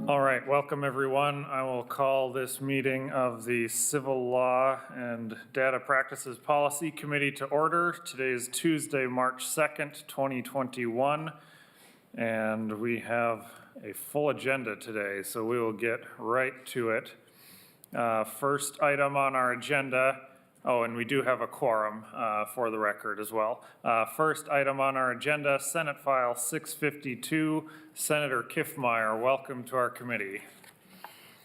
All right, welcome everyone. I will call this meeting of the Civil Law and Data Practices Policy Committee to order. Today is Tuesday, March 2nd, 2021, and we have a full agenda today, so we will get right to it. First item on our agenda, and we do have a quorum for the record as well. First item on our agenda, Senate File 652, Senator Kiffmeyer, welcome to our committee.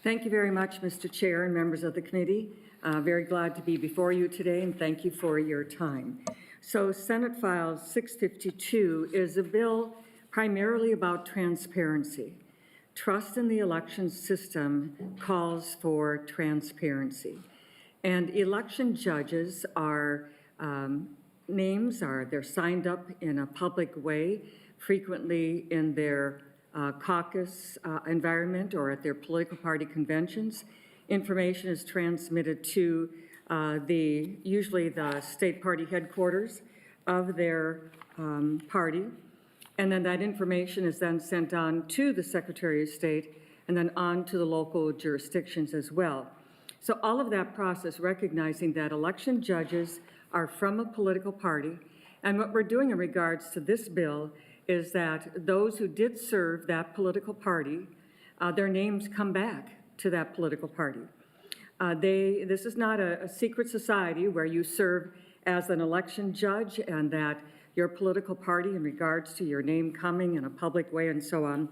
Thank you very much, Mr. Chair and members of the committee. Very glad to be before you today, and thank you for your time. So Senate File 652 is a bill primarily about transparency. Trust in the election system calls for transparency. And election judges are, they're signed up in a public way, frequently in their caucus environment or at their political party conventions. Information is transmitted to usually the state party headquarters of their party. And then that information is then sent on to the Secretary of State and then on to the local jurisdictions as well. So all of that process, recognizing that election judges are from a political party, and what we're doing in regards to this bill is that those who did serve that political party, their names come back to that political party. This is not a secret society where you serve as an election judge and that your political party in regards to your name coming in a public way and so on.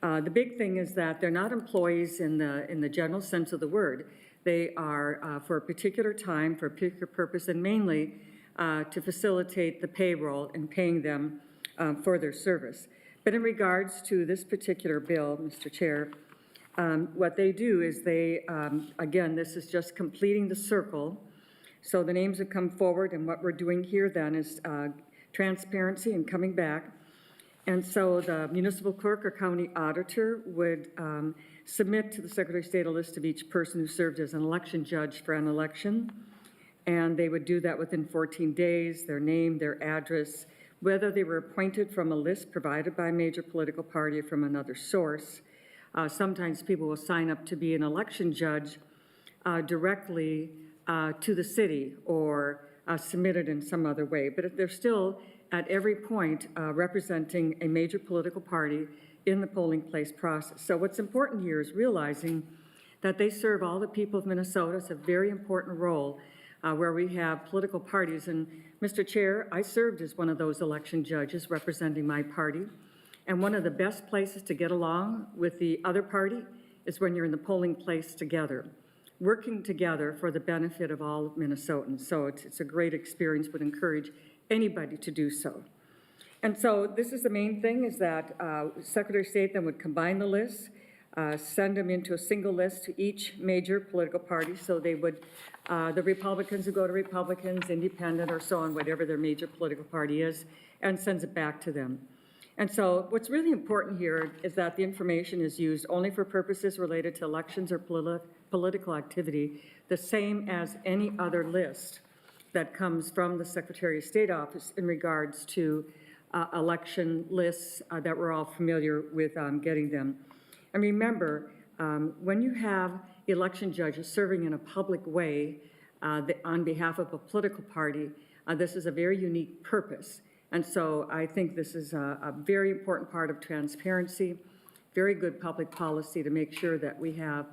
The big thing is that they're not employees in the general sense of the word. They are for a particular time, for a particular purpose, and mainly to facilitate the payroll and paying them for their service. But in regards to this particular bill, Mr. Chair, what they do is they, again, this is just completing the circle. So the names have come forward, and what we're doing here then is transparency and coming back. And so the municipal clerk or county auditor would submit to the Secretary of State a list of each person who served as an election judge for an election. And they would do that within 14 days, their name, their address, whether they were appointed from a list provided by a major political party or from another source. Sometimes people will sign up to be an election judge directly to the city or submitted in some other way. But if they're still at every point representing a major political party in the polling place process. So what's important here is realizing that they serve all the people of Minnesota. It's a very important role where we have political parties. And Mr. Chair, I served as one of those election judges representing my party. And one of the best places to get along with the other party is when you're in the polling place together, working together for the benefit of all Minnesotans. So it's a great experience, would encourage anybody to do so. And so this is the main thing, is that Secretary of State then would combine the lists, send them into a single list to each major political party. So they would, the Republicans would go to Republicans, Independent or so on, whatever their major political party is, and sends it back to them. And so what's really important here is that the information is used only for purposes related to elections or political activity, the same as any other list that comes from the Secretary of State office in regards to election lists that we're all familiar with getting them. And remember, when you have election judges serving in a public way on behalf of a political party, this is a very unique purpose. And so I think this is a very important part of transparency, very good public policy to make sure that we have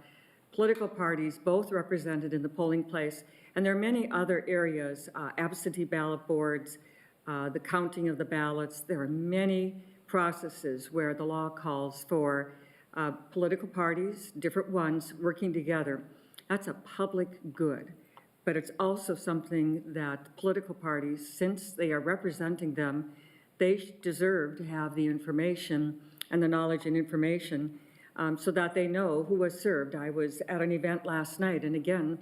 political parties both represented in the polling place. And there are many other areas, absentee ballot boards, the counting of the ballots. There are many processes where the law calls for political parties, different ones, working together. That's a public good. But it's also something that political parties, since they are representing them, they deserve to have the information and the knowledge and information so that they know who was served. I was at an event last night, and again,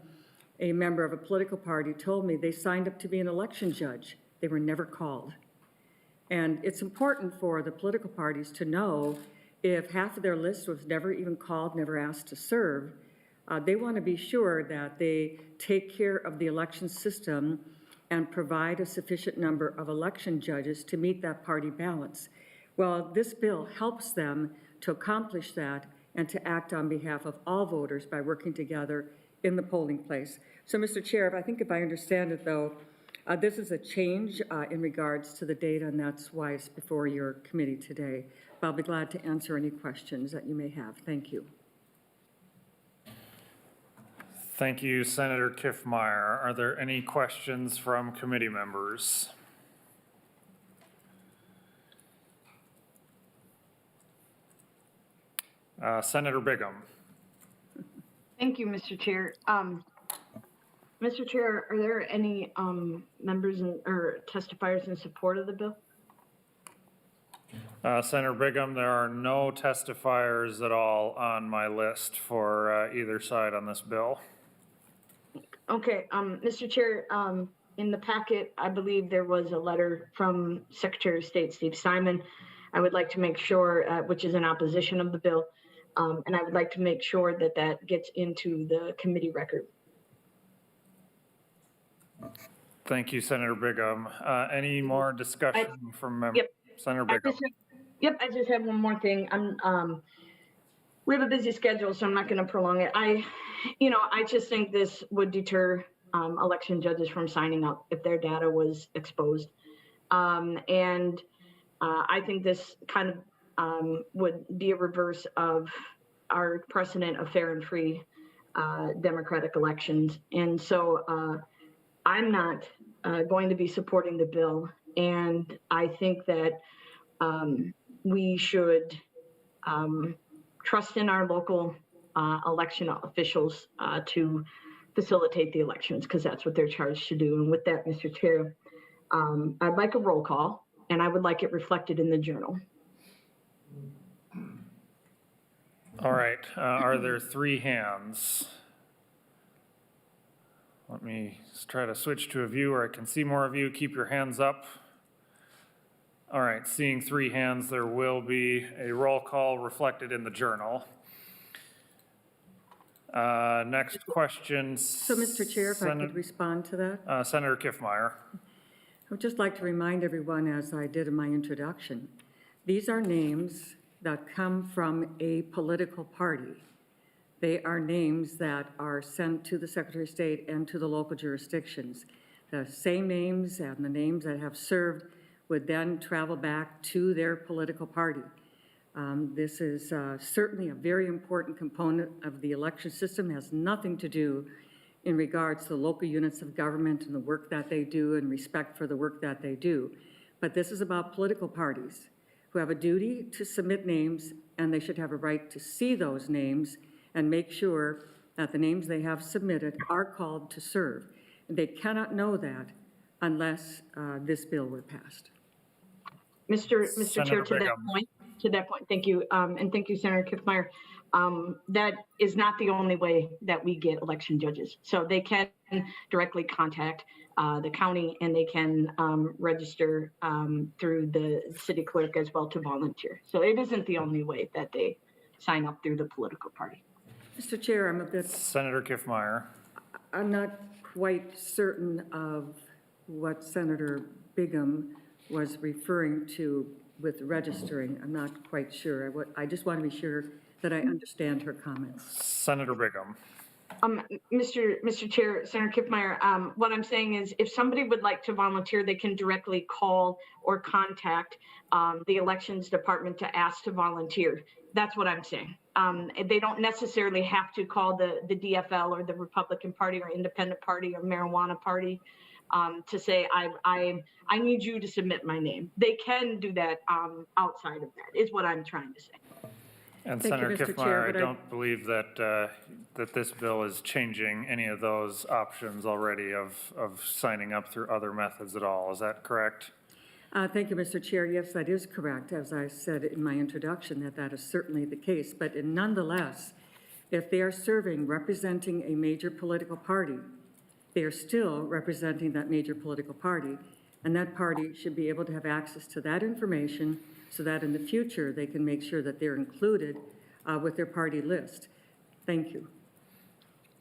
a member of a political party told me they signed up to be an election judge. They were never called. And it's important for the political parties to know if half of their list was never even called, never asked to serve, they want to be sure that they take care of the election system and provide a sufficient number of election judges to meet that party balance. Well, this bill helps them to accomplish that and to act on behalf of all voters by working together in the polling place. So, Mr. Chair, if I understand it, though, this is a change in regards to the data, and that's why it's before your committee today. But I'll be glad to answer any questions that you may have. Thank you. Thank you, Senator Kiffmeyer. Are there any questions from committee members? Senator Bigham. Thank you, Mr. Chair. Mr. Chair, are there any members or testifiers in support of the bill? Senator Bigham, there are no testifiers at all on my list for either side on this bill. Okay, Mr. Chair, in the packet, I believe there was a letter from Secretary of State Steve Simon. I would like to make sure, which is in opposition of the bill, and I would like to make sure that that gets into the committee record. Thank you, Senator Bigham. Any more discussion from members? Yep. Senator Bigham. I just have one more thing. We have a busy schedule, so I'm not going to prolong it. I just think this would deter election judges from signing up if their data was exposed. And I think this kind of would be a reverse of our precedent of fair and free democratic elections. And so I'm not going to be supporting the bill. And I think that we should trust in our local election officials to facilitate the elections, because that's what they're charged to do. And with that, Mr. Chair, I'd like a roll call, and I would like it reflected in the journal. All right, are there three hands? Let me try to switch to a view where I can see more of you. Keep your hands up. All right, seeing three hands, there will be a roll call reflected in the journal. Next question. So, Mr. Chair, if I could respond to that. Senator Kiffmeyer. I would just like to remind everyone, as I did in my introduction, these are names that come from a political party. They are names that are sent to the Secretary of State and to the local jurisdictions. The same names and the names that have served would then travel back to their political party. This is certainly a very important component of the election system. It has nothing to do in regards to the local units of government and the work that they do and respect for the work that they do. But this is about political parties who have a duty to submit names, and they should have a right to see those names and make sure that the names they have submitted are called to serve. And they cannot know that unless this bill were passed. Mr. Chair, to that point, thank you. And thank you, Senator Kiffmeyer. That is not the only way that we get election judges. So they can directly contact the county, and they can register through the city clerk as well to volunteer. So it isn't the only way that they sign up through the political party. Mr. Chair, Senator Kiffmeyer. I'm not quite certain of what Senator Bigham was referring to with registering. I'm not quite sure. I just want to be sure that I understand her comments. Senator Bigham. Mr. Chair, Senator Kiffmeyer, what I'm saying is if somebody would like to volunteer, they can directly call or contact the elections department to ask to volunteer. That's what I'm saying. They don't necessarily have to call the DFL or the Republican Party or Independent Party or Marijuana Party to say, I need you to submit my name. They can do that outside of that, is what I'm trying to say. And Senator Kiffmeyer, I don't believe that that this bill is changing any of those options already of signing up through other methods at all. Is that correct? Thank you, Mr. Chair. Yes, that is correct. As I said in my introduction, that is certainly the case. But nonetheless, if they are serving, representing a major political party, they are still representing that major political party, and that party should be able to have access to that information so that in the future they can make sure that they're included with their party list. Thank you.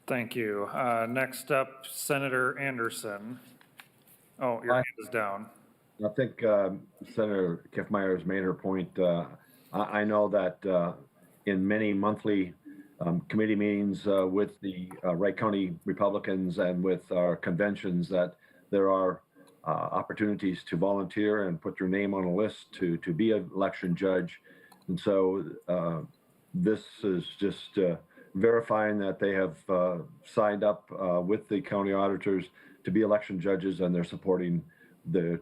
Thank you. Next up, Senator Anderson. Oh, your hand is down. I think Senator Kiffmeyer has made her point. I know that in many monthly committee meetings with the Wright County Republicans and with our conventions that there are opportunities to volunteer and put your name on a list to be an election judge. And so this is just verifying that they have signed up with the county auditors to be election judges, and they're supporting the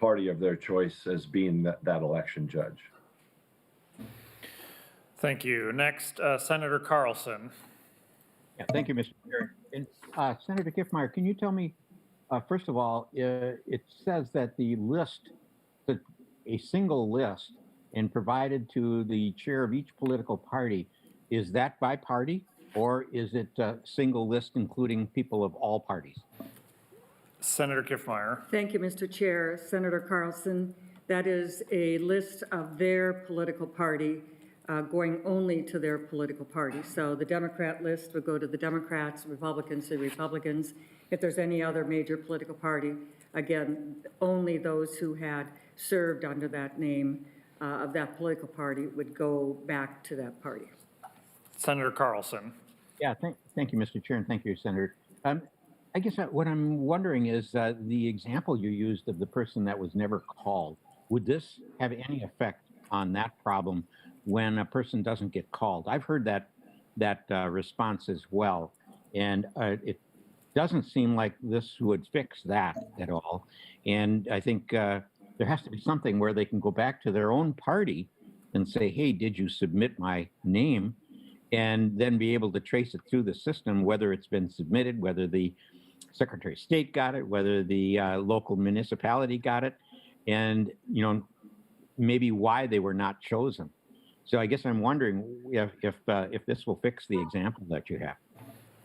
party of their choice as being that election judge. Thank you. Next, Senator Carlson. Yeah, thank you, Mr. Chair. And Senator Kiffmeyer, can you tell me, first of all, it says that the list, a single list, and provided to the chair of each political party, is that by party, or is it a single list including people of all parties? Senator Kiffmeyer. Thank you, Mr. Chair. Senator Carlson, that is a list of their political party going only to their political party. So the Democrat list would go to the Democrats, Republicans to Republicans. If there's any other major political party, again, only those who had served under that name of that political party would go back to that party. Senator Carlson. Yeah, thank you, Mr. Chair, and thank you, Senator. I guess what I'm wondering is the example you used of the person that was never called. Would this have any effect on that problem when a person doesn't get called? I've heard that response as well, and it doesn't seem like this would fix that at all. And I think there has to be something where they can go back to their own party and say, hey, did you submit my name? And then be able to trace it through the system, whether it's been submitted, whether the Secretary of State got it, whether the local municipality got it, and maybe why they were not chosen. So I guess I'm wondering if this will fix the example that you have.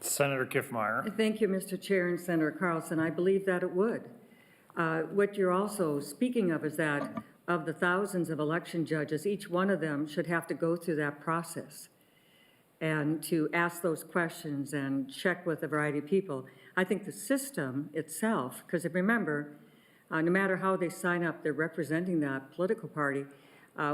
Senator Kiffmeyer. Thank you, Mr. Chair and Senator Carlson. I believe that it would. What you're also speaking of is that of the thousands of election judges, each one of them should have to go through that process and to ask those questions and check with a variety of people. I think the system itself, because remember, no matter how they sign up, they're representing that political party.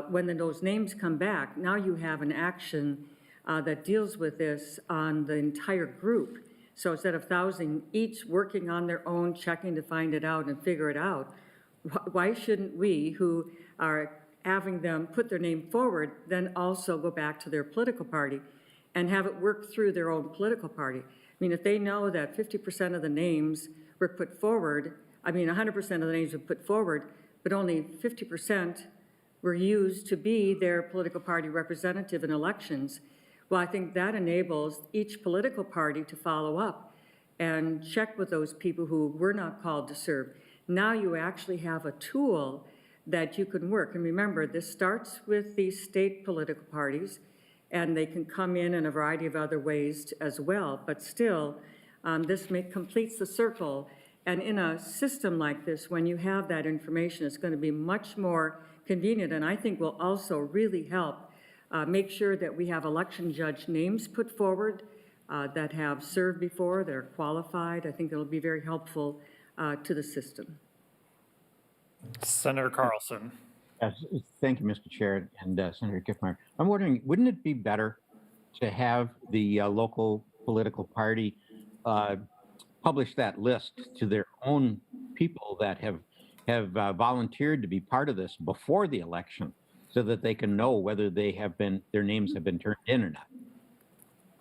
When those names come back, now you have an action that deals with this on the entire group. So instead of 1,000 each working on their own, checking to find it out and figure it out, why shouldn't we, who are having them put their name forward, then also go back to their political party and have it work through their own political party? I mean, if they know that 50% of the names were put forward, 100% of the names were put forward, but only 50% were used to be their political party representative in elections, well, I think that enables each political party to follow up and check with those people who were not called to serve. Now you actually have a tool that you can work. And remember, this starts with the state political parties, and they can come in a variety of other ways as well. But still, this completes the circle. And in a system like this, when you have that information, it's going to be much more convenient, and I think will also really help make sure that we have election judge names put forward that have served before, that are qualified. I think it'll be very helpful to the system. Senator Carlson. Yes, thank you, Mr. Chair and Senator Kiffmeyer. I'm wondering, wouldn't it be better to have the local political party publish that list to their own people that have volunteered to be part of this before the election, so that they can know whether their names have been turned in or not?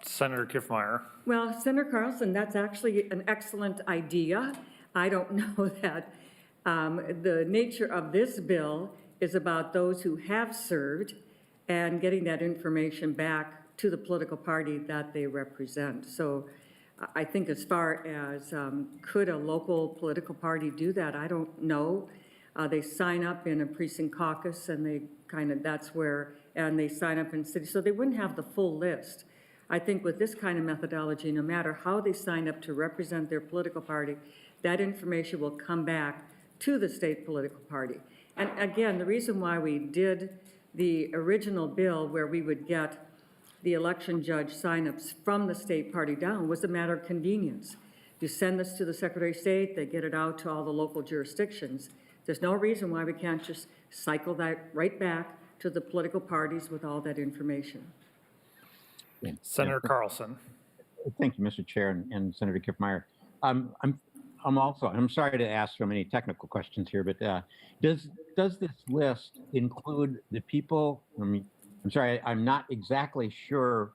Senator Kiffmeyer. Well, Senator Carlson, that's actually an excellent idea. I don't know that the nature of this bill is about those who have served and getting that information back to the political party that they represent. So I think as far as could a local political party do that, I don't know. They sign up in a precinct caucus, and they and they sign up in city, so they wouldn't have the full list. I think with this kind of methodology, no matter how they sign up to represent their political party, that information will come back to the state political party. And again, the reason why we did the original bill where we would get the election judge signups from the state party down was a matter of convenience. You send this to the Secretary of State, they get it out to all the local jurisdictions. There's no reason why we can't just cycle that right back to the political parties with all that information. Yeah. Senator Carlson. Thank you, Mr. Chair and Senator Kiffmeyer. I'm sorry to ask so many technical questions here, but does this list include the people? I'm sorry, I'm not exactly sure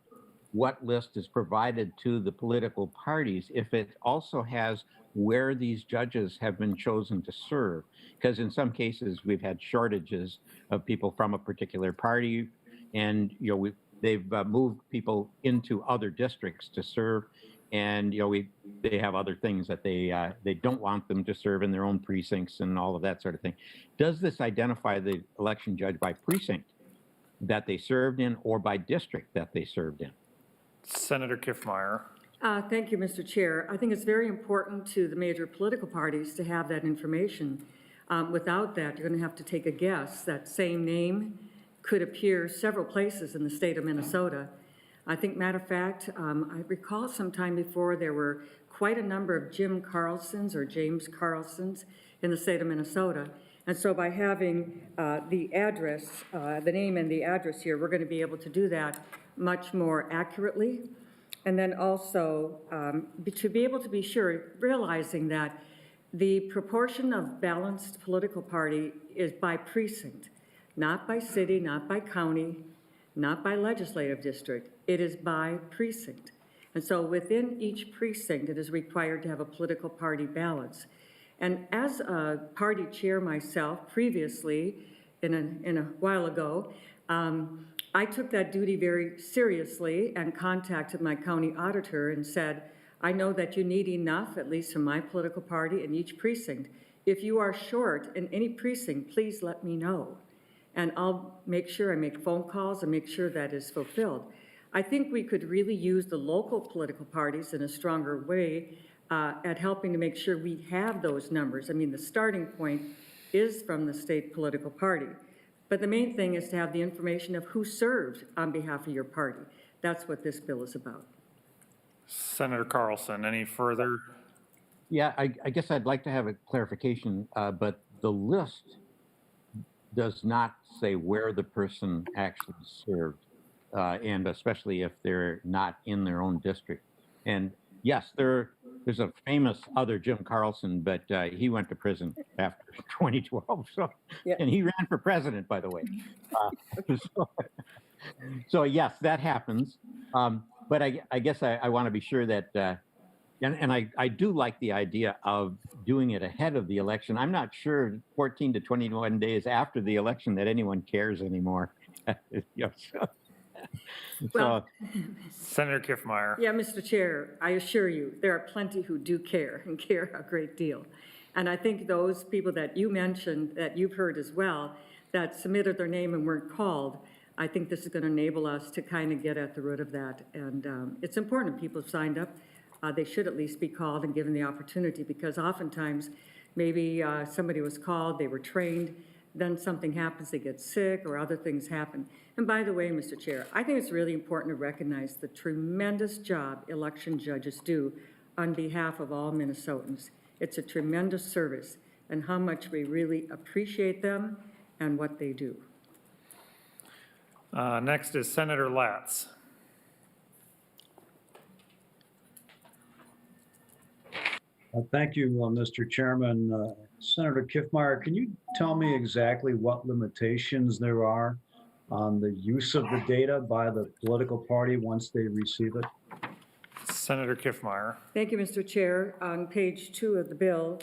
what list is provided to the political parties, if it also has where these judges have been chosen to serve. Because in some cases, we've had shortages of people from a particular party, and they've moved people into other districts to serve, and they have other things that they don't want them to serve in their own precincts and all of that sort of thing. Does this identify the election judge by precinct that they served in, or by district that they served in? Senator Kiffmeyer. Thank you, Mr. Chair. I think it's very important to the major political parties to have that information. Without that, you're going to have to take a guess. That same name could appear several places in the state of Minnesota. I think, matter of fact, I recall sometime before there were quite a number of Jim Carlsons or James Carlsons in the state of Minnesota. And so by having the address, the name and the address here, we're going to be able to do that much more accurately. And then also to be able to be sure, realizing that the proportion of balanced political party is by precinct, not by city, not by county, not by legislative district. It is by precinct. And so within each precinct, it is required to have a political party balance. And as a party chair myself, previously, in a while ago, I took that duty very seriously and contacted my county auditor and said, I know that you need enough, at least from my political party, in each precinct. If you are short in any precinct, please let me know. And I'll make sure I make phone calls and make sure that is fulfilled. I think we could really use the local political parties in a stronger way at helping to make sure we have those numbers. I mean, the starting point is from the state political party. But the main thing is to have the information of who served on behalf of your party. That's what this bill is about. Senator Carlson, any further? Yeah, I guess I'd like to have a clarification, but the list does not say where the person actually served, and especially if they're not in their own district. And yes, there's a famous other Jim Carlson, but he went to prison after 2012. So, yeah. And he ran for president, by the way. So yes, that happens. But I guess I want to be sure that, and I do like the idea of doing it ahead of the election. I'm not sure 14 to 21 days after the election that anyone cares anymore. Well, Senator Kiffmeyer. Yeah, Mr. Chair, I assure you, there are plenty who do care and care a great deal. And I think those people that you mentioned, that you've heard as well, that submitted their name and weren't called, I think this is going to enable us to kind of get at the root of that. And it's important people have signed up. They should at least be called and given the opportunity, because oftentimes maybe somebody was called, they were trained, then something happens, they get sick or other things happen. And by the way, Mr. Chair, I think it's really important to recognize the tremendous job election judges do on behalf of all Minnesotans. It's a tremendous service, and how much we really appreciate them and what they do. Next is Senator Latz. Thank you, Mr. Chairman. Senator Kiffmeyer, can you tell me exactly what limitations there are on the use of the data by the political party once they receive it? Senator Kiffmeyer. Thank you, Mr. Chair. On page 2 of the bill,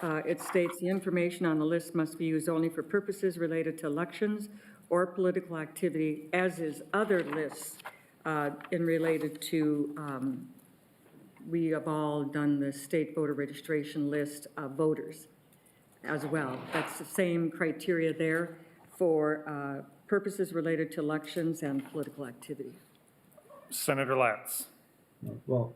it states the information on the list must be used only for purposes related to elections or political activity, as is other lists in related to, we have all done the state voter registration list of voters as well. That's the same criteria there for purposes related to elections and political activity. Senator Latz. Well,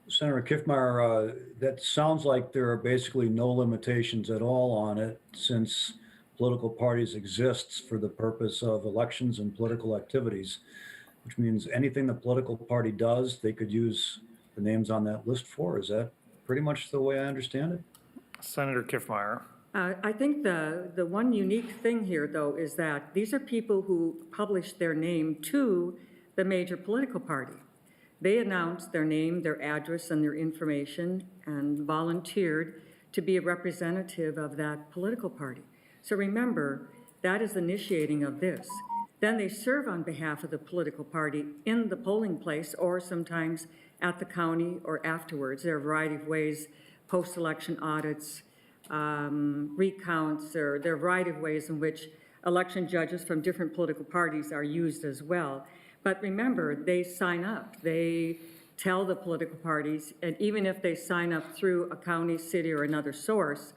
Senator Kiffmeyer, that sounds like there are basically no limitations at all on it, since political parties exists for the purpose of elections and political activities, which means anything the political party does, they could use the names on that list for. Is that pretty much the way I understand it? Senator Kiffmeyer. I think the one unique thing here, though, is that these are people who published their name to the major political party. They announced their name, their address, and their information and volunteered to be a representative of that political party. So remember, that is initiating of this. Then they serve on behalf of the political party in the polling place or sometimes at the county or afterwards. There are a variety of ways, post-election audits, recounts, or there are a variety of ways in which election judges from different political parties are used as well. But remember, they sign up. They tell the political parties, and even if they sign up through a county, city, or another source,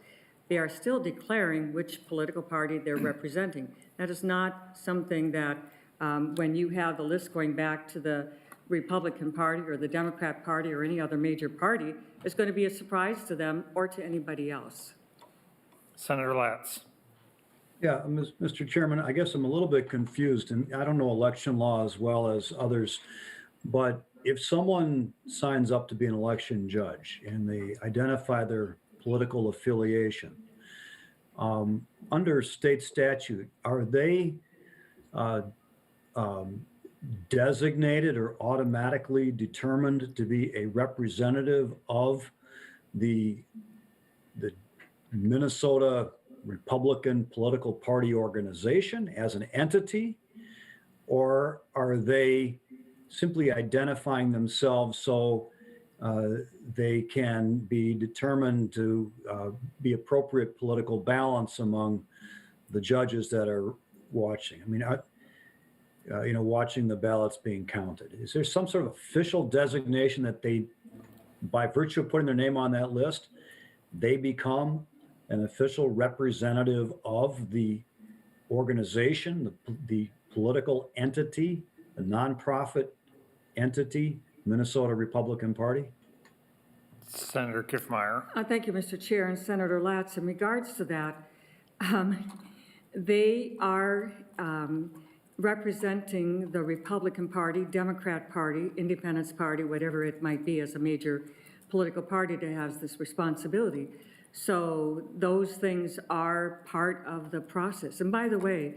they are still declaring which political party they're representing. That is not something that when you have the list going back to the Republican Party or the Democrat Party or any other major party, is going to be a surprise to them or to anybody else. Senator Latz. Yeah, Mr. Chairman, I guess I'm a little bit confused, and I don't know election law as well as others, but if someone signs up to be an election judge and they identify their political affiliation, under state statute, are they designated or automatically determined to be a representative of the Minnesota Republican political party organization as an entity, or are they simply identifying themselves so they can be determined to be appropriate political balance among the judges that are watching? I mean, watching the ballots being counted. Is there some sort of official designation that they, by virtue of putting their name on that list, they become an official representative of the organization, the political entity, the nonprofit entity, Minnesota Republican Party? Senator Kiffmeyer. Thank you, Mr. Chair, and Senator Latz. In regards to that, they are representing the Republican Party, Democrat Party, Independence Party, whatever it might be, as a major political party that has this responsibility. So those things are part of the process. And by the way,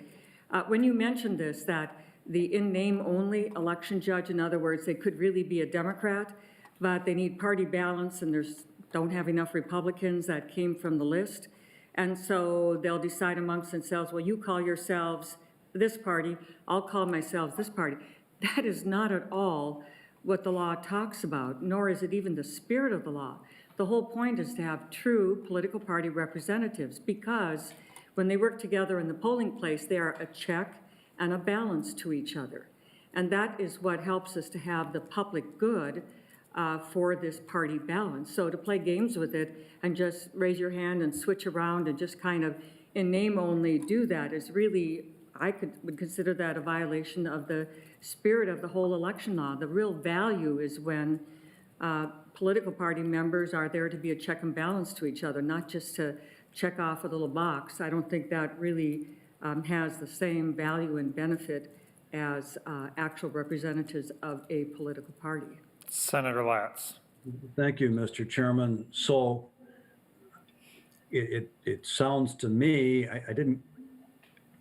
when you mentioned this, that the in-name only election judge, in other words, they could really be a Democrat, but they need party balance and don't have enough Republicans that came from the list. And so they'll decide amongst themselves, well, you call yourselves this party, I'll call myself this party. That is not at all what the law talks about, nor is it even the spirit of the law. The whole point is to have true political party representatives, because when they work together in the polling place, they are a check and a balance to each other. And that is what helps us to have the public good for this party balance. So to play games with it and just raise your hand and switch around and just kind of in name only do that is really, would consider that a violation of the spirit of the whole election law. The real value is when political party members are there to be a check and balance to each other, not just to check off a little box. I don't think that really has the same value and benefit as actual representatives of a political party. Senator Latz. Thank you, Mr. Chairman. So it sounds to me, I didn't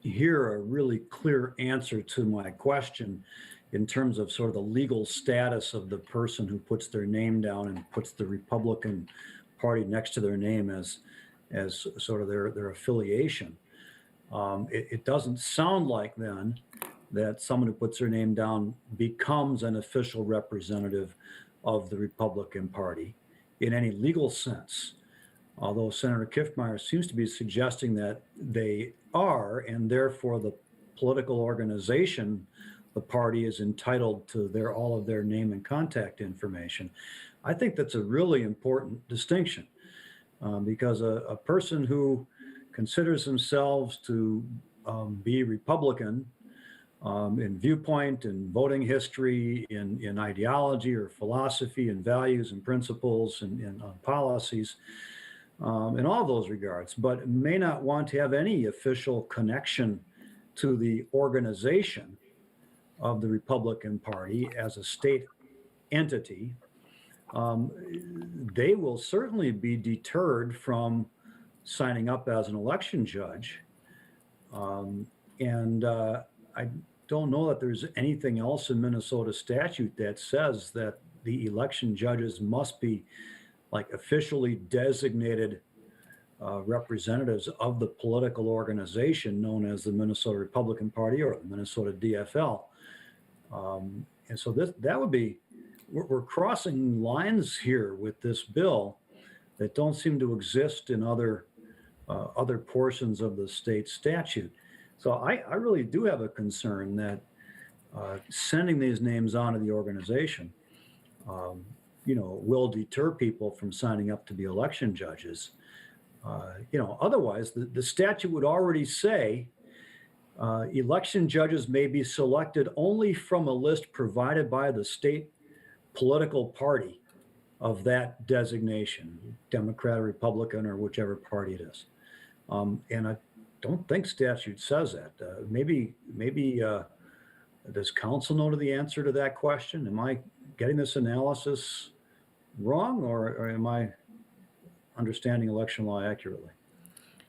hear a really clear answer to my question in terms of sort of the legal status of the person who puts their name down and puts the Republican Party next to their name as sort of their affiliation. It doesn't sound like then that someone who puts their name down becomes an official representative of the Republican Party in any legal sense. Although Senator Kiffmeyer seems to be suggesting that they are, and therefore the political organization, the party, is entitled to all of their name and contact information. I think that's a really important distinction because a person who considers themselves to be Republican in viewpoint and voting history, in ideology or philosophy and values and principles and policies, in all those regards, but may not want to have any official connection to the organization of the Republican Party as a state entity, they will certainly be deterred from signing up as an election judge. I don't know that there's anything else in Minnesota statute that says that the election judges must be like officially designated representatives of the political organization known as the Minnesota Republican Party or the Minnesota DFL. And so that would be, we're crossing lines here with this bill that don't seem to exist in other portions of the state statute. So I really do have a concern that sending these names on to the organization, will deter people from signing up to be election judges. Otherwise, the statute would already say election judges may be selected only from a list provided by the state political party of that designation, Democrat or Republican or whichever party it is. And I don't think statute says that. Maybe does council know the answer to that question? Am I getting this analysis wrong, or am I understanding election law accurately?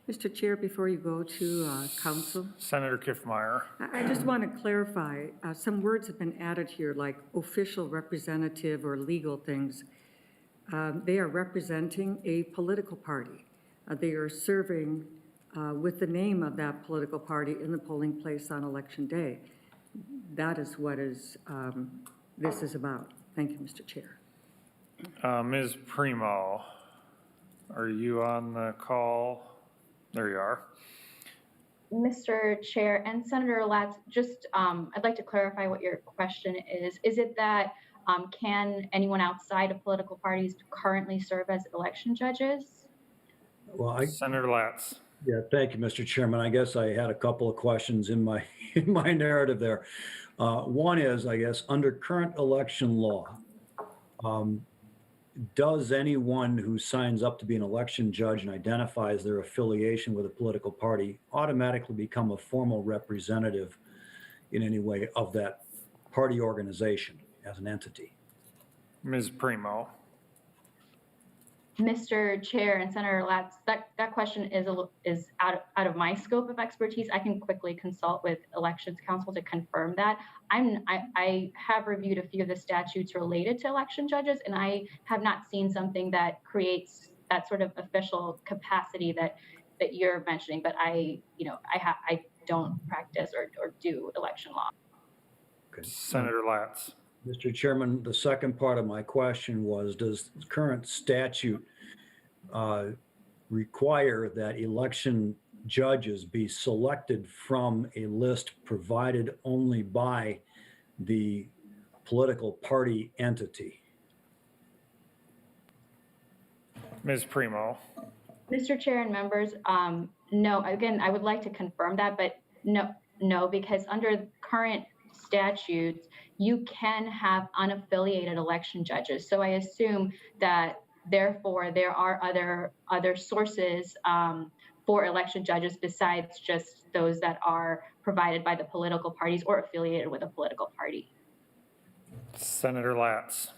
Mr. Chair, before you go to council, Senator Kiffmeyer. I just want to clarify, some words have been added here like official representative or legal things. They are representing a political party. They are serving with the name of that political party in the polling place on election day. That is what this is about. Thank you, Mr. Chair. Ms. Primo, are you on the call? There you are. Mr. Chair and Senator Latz, just I'd like to clarify what your question is. Is it that can anyone outside of political parties currently serve as election judges? Well, Senator Latz. Yeah, thank you, Mr. Chairman. I guess I had a couple of questions in my narrative there. One is, I guess, under current election law, does anyone who signs up to be an election judge and identifies their affiliation with a political party automatically become a formal representative in any way of that party organization as an entity? Ms. Primo. Mr. Chair and Senator Latz, that question is out of my scope of expertise. I can quickly consult with Elections Council to confirm that. I have reviewed a few of the statutes related to election judges, and I have not seen something that creates that sort of official capacity that you're mentioning. But I don't practice or do election law. Okay. Senator Latz. Mr. Chairman, the second part of my question was, does current statute require that election judges be selected from a list provided only by the political party entity? Ms. Primo. Mr. Chair and members, no, again, I would like to confirm that, but no, because under current statutes, you can have unaffiliated election judges. So I assume that therefore there are other sources for election judges besides just those that are provided by the political parties or affiliated with a political party. Senator Latz.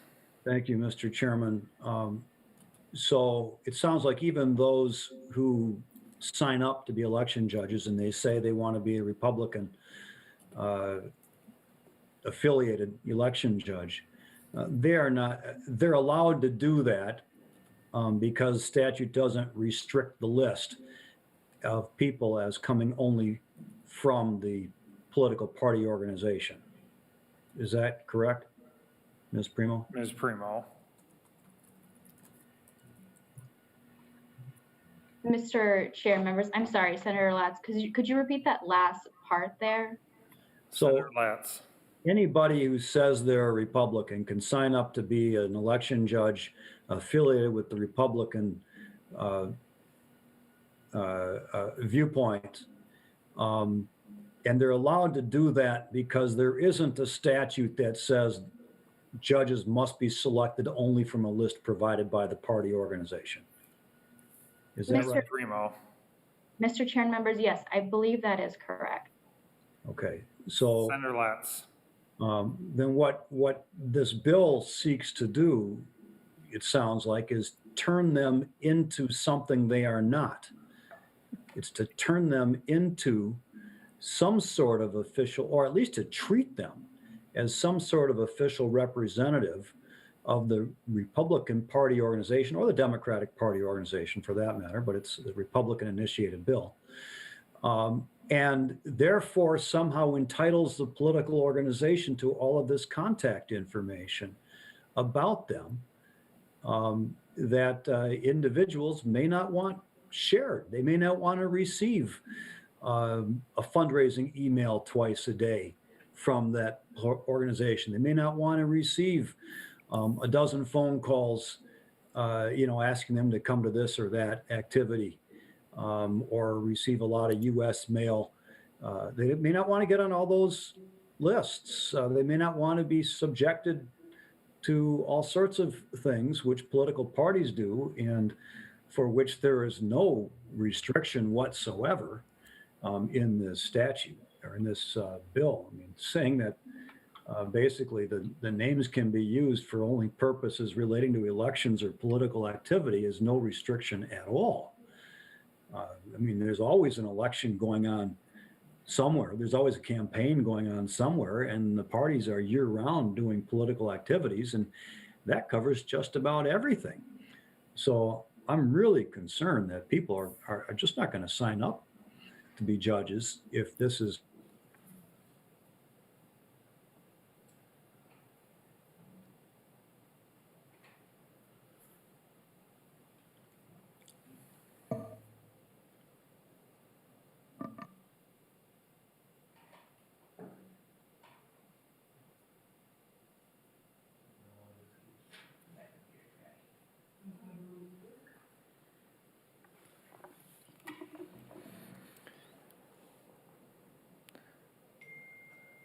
Thank you, Mr. Chairman. So it sounds like even those who sign up to be election judges and they say they want to be a Republican affiliated election judge, they're allowed to do that because statute doesn't restrict the list of people as coming only from the political party organization. Is that correct, Ms. Primo? Ms. Primo. Mr. Chair, members, I'm sorry, Senator Latz, could you repeat that last part there? So Senator Latz. Anybody who says they're a Republican can sign up to be an election judge affiliated with the Republican viewpoint. And they're allowed to do that because there isn't a statute that says judges must be selected only from a list provided by the party organization. Is that right? Primo. Mr. Chair and members, yes, I believe that is correct. Okay, so Senator Latz. then what this bill seeks to do, it sounds like, is turn them into something they are not. It's to turn them into some sort of official, or at least to treat them as some sort of official representative of the Republican Party organization, or the Democratic Party organization for that matter, but it's a Republican-initiated bill. And therefore somehow entitles the political organization to all of this contact information about them that individuals may not want shared. They may not want to receive a fundraising email twice a day from that organization. They may not want to receive a dozen phone calls, asking them to come to this or that activity, or receive a lot of U.S. mail. They may not want to get on all those lists. They may not want to be subjected to all sorts of things which political parties do, and for which there is no restriction whatsoever in this statute or in this bill. I mean, saying that basically the names can be used for only purposes relating to elections or political activity is no restriction at all. I mean, there's always an election going on somewhere. There's always a campaign going on somewhere, and the parties are year-round doing political activities, and that covers just about everything. So I'm really concerned that people are just not going to sign up to be judges if this is.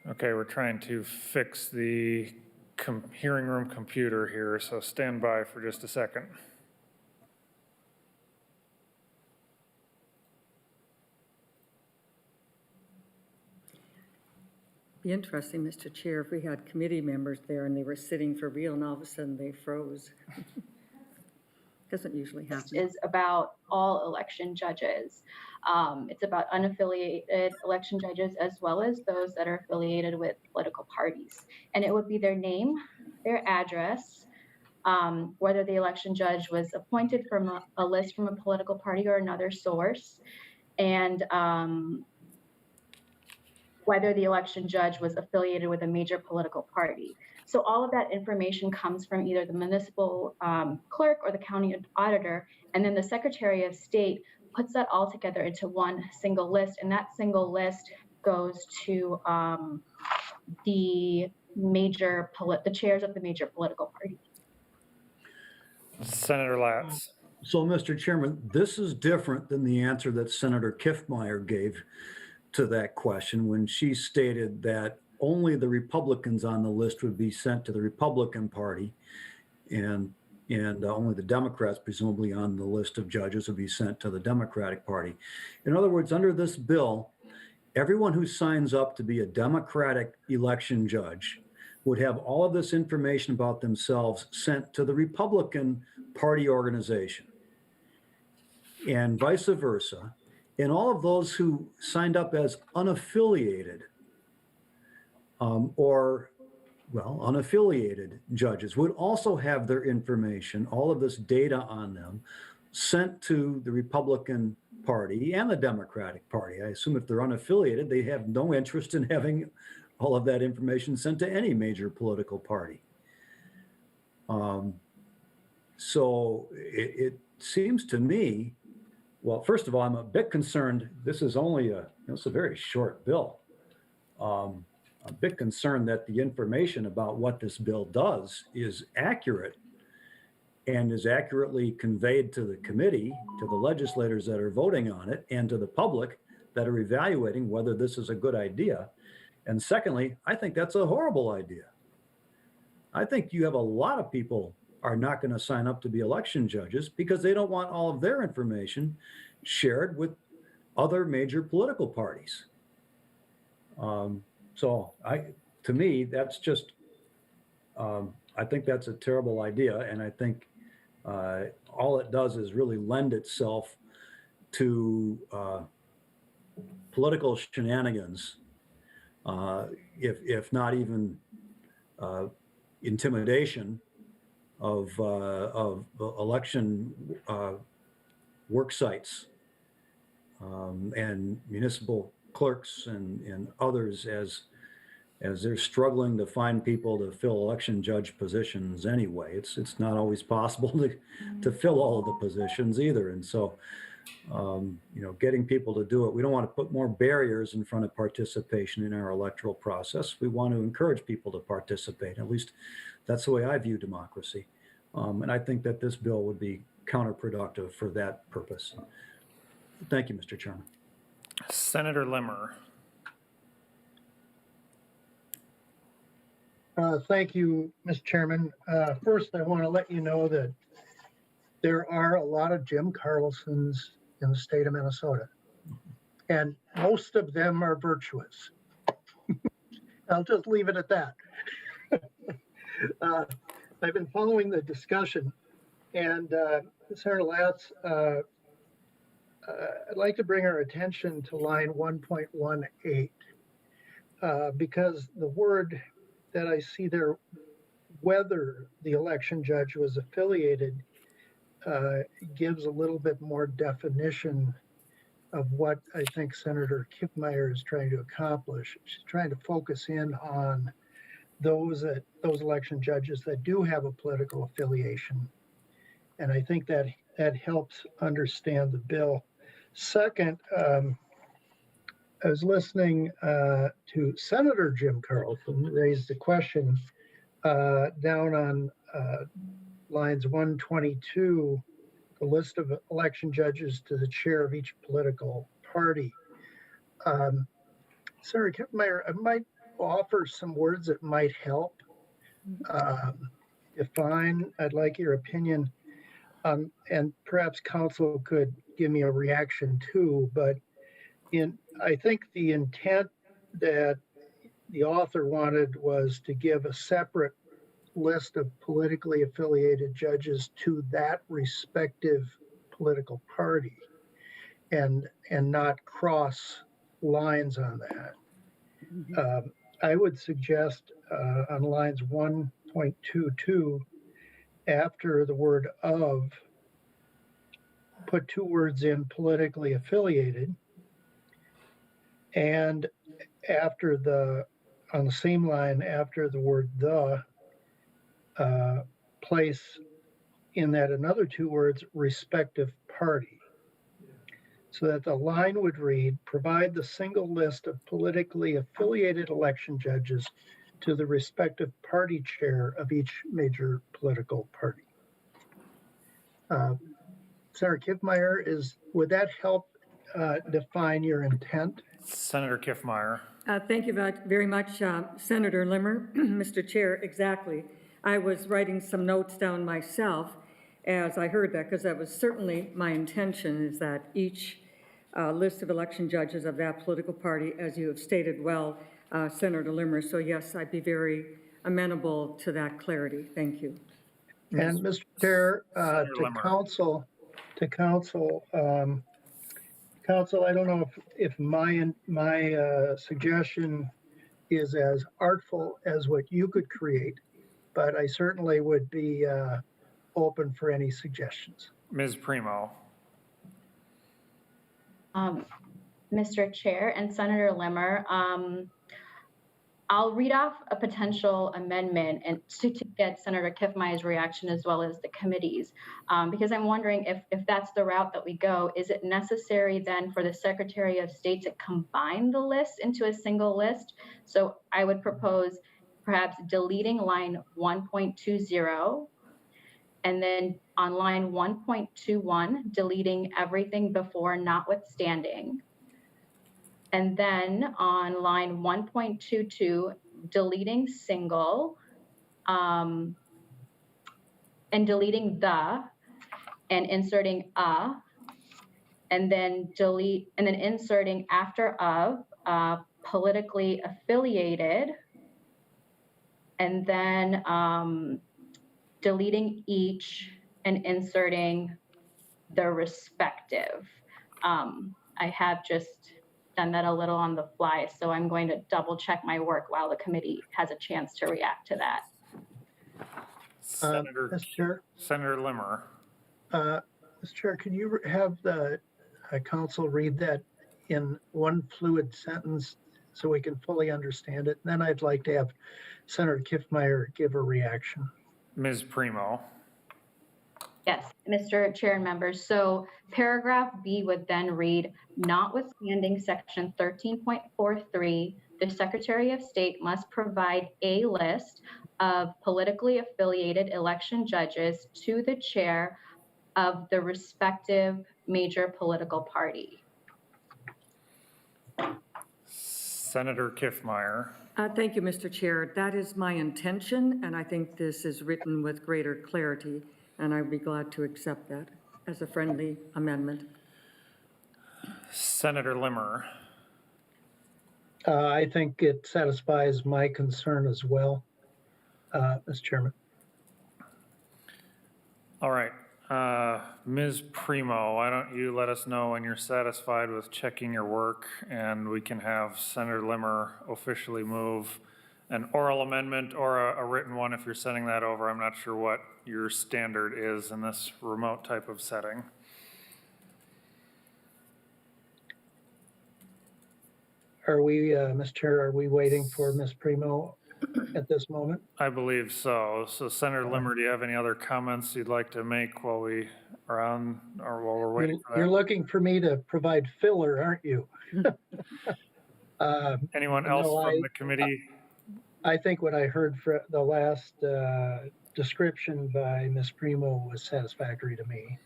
Okay, we're trying to fix the hearing room computer here, so stand by for just a second. Be interesting, Mr. Chair, if we had committee members there and they were sitting for real and all of a sudden they froze. Doesn't usually happen. Is about all election judges. It's about unaffiliated election judges as well as those that are affiliated with political parties. And it would be their name, their address, whether the election judge was appointed from a list from a political party or another source, and whether the election judge was affiliated with a major political party. So all of that information comes from either the municipal clerk or the county auditor, and then the Secretary of State puts that all together into one single list, and that single list goes to the chairs of the major political parties. Senator Latz. So, Mr. Chairman, this is different than the answer that Senator Kiffmeyer gave to that question when she stated that only the Republicans on the list would be sent to the Republican Party, and only the Democrats, presumably on the list of judges, would be sent to the Democratic Party. In other words, under this bill, everyone who signs up to be a Democratic election judge would have all of this information about themselves sent to the Republican Party organization, and vice versa. And all of those who signed up as unaffiliated unaffiliated judges would also have their information, all of this data on them, sent to the Republican Party and the Democratic Party. I assume if they're unaffiliated, they have no interest in having all of that information sent to any major political party. So it seems to me, well, first of all, I'm a bit concerned. This is only it's a very short bill. A bit concerned that the information about what this bill does is accurate and is accurately conveyed to the committee, to the legislators that are voting on it, and to the public that are evaluating whether this is a good idea. And secondly, I think that's a horrible idea. I think you have a lot of people are not going to sign up to be election judges because they don't want all of their information shared with other major political parties. So to me, that's just, I think that's a terrible idea. And I think all it does is really lend itself to political shenanigans, if not even intimidation of election work sites and municipal clerks and others as they're struggling to find people to fill election judge positions anyway. It's not always possible to fill all of the positions either. And so, getting people to do it, we don't want to put more barriers in front of participation in our electoral process. We want to encourage people to participate. At least that's the way I view democracy. And I think that this bill would be counterproductive for that purpose. Thank you, Mr. Chairman. Senator Limmer. Thank you, Mr. Chairman. First, I want to let you know that there are a lot of Jim Carlsons in the state of Minnesota, and most of them are virtuous. I'll just leave it at that. I've been following the discussion, and Senator Latz, I'd like to bring our attention to line 1.18, because the word that I see there, whether the election judge was affiliated, gives a little bit more definition of what I think Senator Kiffmeyer is trying to accomplish. She's trying to focus in on those election judges that do have a political affiliation. And I think that helps understand the bill. Second, I was listening to Senator Jim Carlson raise the question down on lines 122, the list of election judges to the chair of each political party. Senator Kiffmeyer, I might offer some words that might help define. I'd like your opinion, and perhaps council could give me a reaction too, but I think the intent that the author wanted was to give a separate list of politically affiliated judges to that respective political party and not cross lines on that. I would suggest on lines 1.22, after the word of, put two words in politically affiliated, and on the same line, after the word the, place in that another two words, respective party. So that the line would read, provide the single list of politically affiliated election judges to the respective party chair of each major political party. Senator Kiffmeyer, would that help define your intent? Senator Kiffmeyer. Thank you very much, Senator Limmer. Mr. Chair, exactly. I was writing some notes down myself as I heard that, because that was certainly my intention, is that each list of election judges of that political party, as you have stated well, Senator Limmer. So yes, I'd be very amenable to that clarity. Thank you. And Mr. Chair, to council, I don't know if my suggestion is as artful as what you could create, but I certainly would be open for any suggestions. Ms. Primo. Mr. Chair and Senator Limmer, I'll read off a potential amendment and to get Senator Kiffmeyer's reaction as well as the committee's, because I'm wondering if that's the route that we go. Is it necessary then for the Secretary of State to combine the list into a single list? So I would propose perhaps deleting line 1.20, and then on line 1.21, deleting everything before notwithstanding. And then on line 1.22, deleting single, and deleting the, and inserting a, and then inserting after of, politically affiliated, and then deleting each and inserting the respective. I have just done that a little on the fly, so I'm going to double check my work while the committee has a chance to react to that. Senator Mr. Limmer. Mr. Chair, can you have the council read that in one fluid sentence so we can fully understand it? And then I'd like to have Senator Kiffmeyer give a reaction. Ms. Primo. Yes, Mr. Chair and members. So paragraph B would then read, notwithstanding section 13.43, the Secretary of State must provide a list of politically affiliated election judges to the chair of the respective major political party. Senator Kiffmeyer. Thank you, Mr. Chair. That is my intention, and I think this is written with greater clarity, and I'd be glad to accept that as a friendly amendment. Senator Limmer. I think it satisfies my concern as well, Mr. Chairman. All right. Ms. Primo, why don't you let us know when you're satisfied with checking your work, and we can have Senator Limmer officially move an oral amendment or a written one if you're sending that over. I'm not sure what your standard is in this remote type of setting. Are we, Mr. Chair, are we waiting for Ms. Primo at this moment? I believe so. So Senator Limmer, do you have any other comments you'd like to make while we are on, or while we're waiting for that? You're looking for me to provide filler, aren't you? Anyone else from the committee? I think what I heard for the last description by Ms. Primo was satisfactory to me.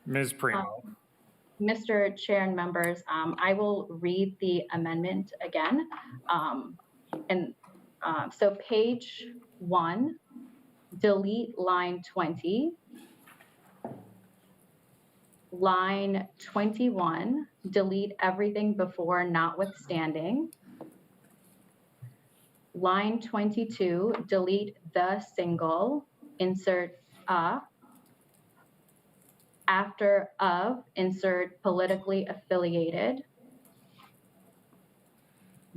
Ms. Primo. Mr. Chair and members, I will read the amendment again. So page 1, delete line 20. Line 21, delete everything before notwithstanding. Line 22, delete the single, insert a. After of, insert politically affiliated.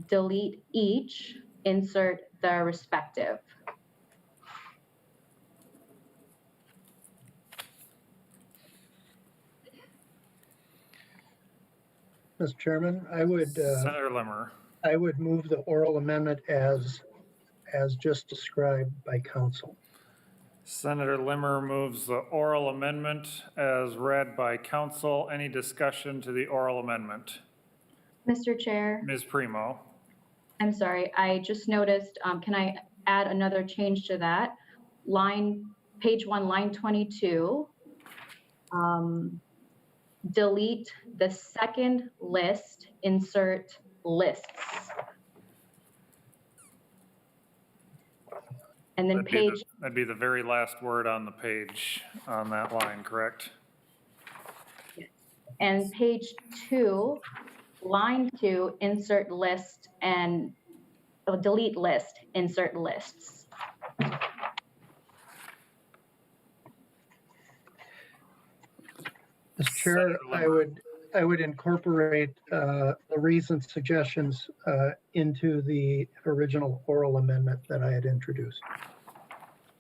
Delete each, insert the respective. Mr. Chairman, I would Senator Limmer. I would move the oral amendment as just described by council. Senator Limmer moves the oral amendment as read by council. Any discussion to the oral amendment? Mr. Chair. Ms. Primo. I'm sorry, I just noticed, can I add another change to that? Page 1, line 22. Delete the second list, insert lists. And then That'd be the very last word on the page on that line, correct? And page 2, line 2, insert list and delete list, insert lists. Mr. Chair, I would incorporate the recent suggestions into the original oral amendment that I had introduced.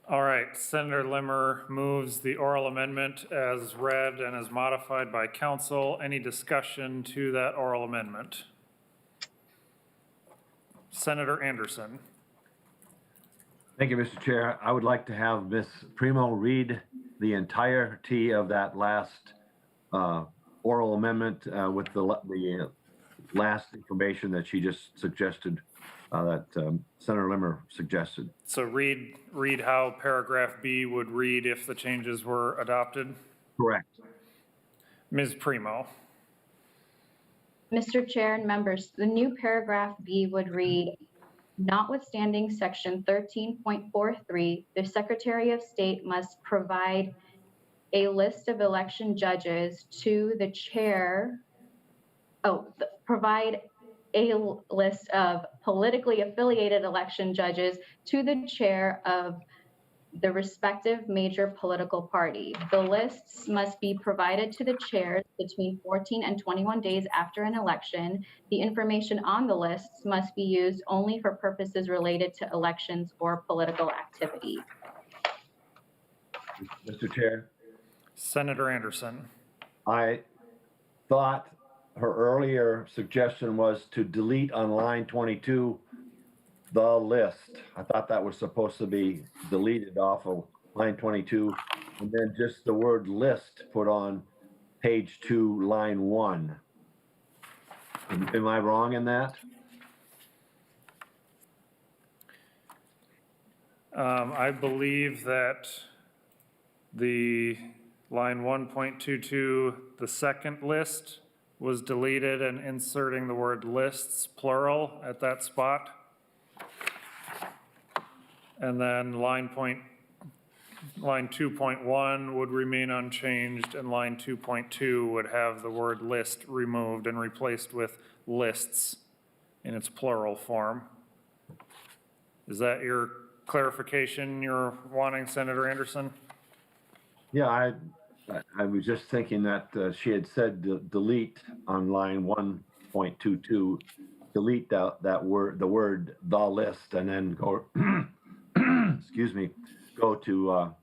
All right, Senator Limmer moves the oral amendment as read and as modified by council. Any discussion to that oral amendment? Senator Anderson. Thank you, Mr. Chair. I would like to have Ms. Primo read the entirety of that last oral amendment with the last information that she just suggested, that Senator Limmer suggested. So read how paragraph B would read if the changes were adopted. Correct. Ms. Primo. Mr. Chair and members, the new paragraph B would read, notwithstanding section 13.43, the Secretary of State must provide a list of election judges to the chair, provide a list of politically affiliated election judges to the chair of the respective major political party. The lists must be provided to the chairs between 14 and 21 days after an election. The information on the lists must be used only for purposes related to elections or political activity. Mr. Chair, Senator Anderson. I thought her earlier suggestion was to delete on line 22 the list. I thought that was supposed to be deleted off of line 22, and then just the word list put on page 2, line 1. Am I wrong in that? I believe that the line 1.22, the second list, was deleted and inserting the word lists, plural, at that spot. And then line 2.1 would remain unchanged, and line 2.2 would have the word list removed and replaced with lists in its plural form. Is that your clarification you're wanting, Senator Anderson? Yeah, I was just thinking that she had said delete on line 1.22, delete that word, the word the list, and then go, excuse me, go to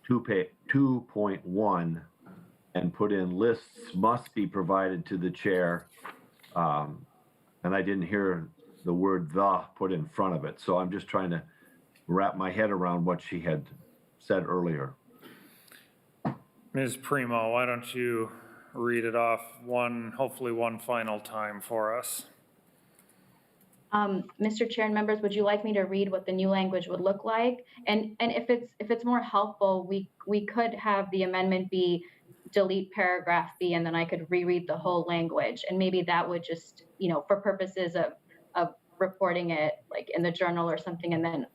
2.1 and put in lists must be provided to the chair. And I didn't hear the word the put in front of it. So I'm just trying to wrap my head around what she had said earlier. Ms. Primo, why don't you read it off hopefully one final time for us? Mr. Chair and members, would you like me to read what the new language would look like? And if it's more helpful, we could have the amendment be delete paragraph B, and then I could reread the whole language, and maybe that would just, for purposes of reporting it like in the journal or something, and then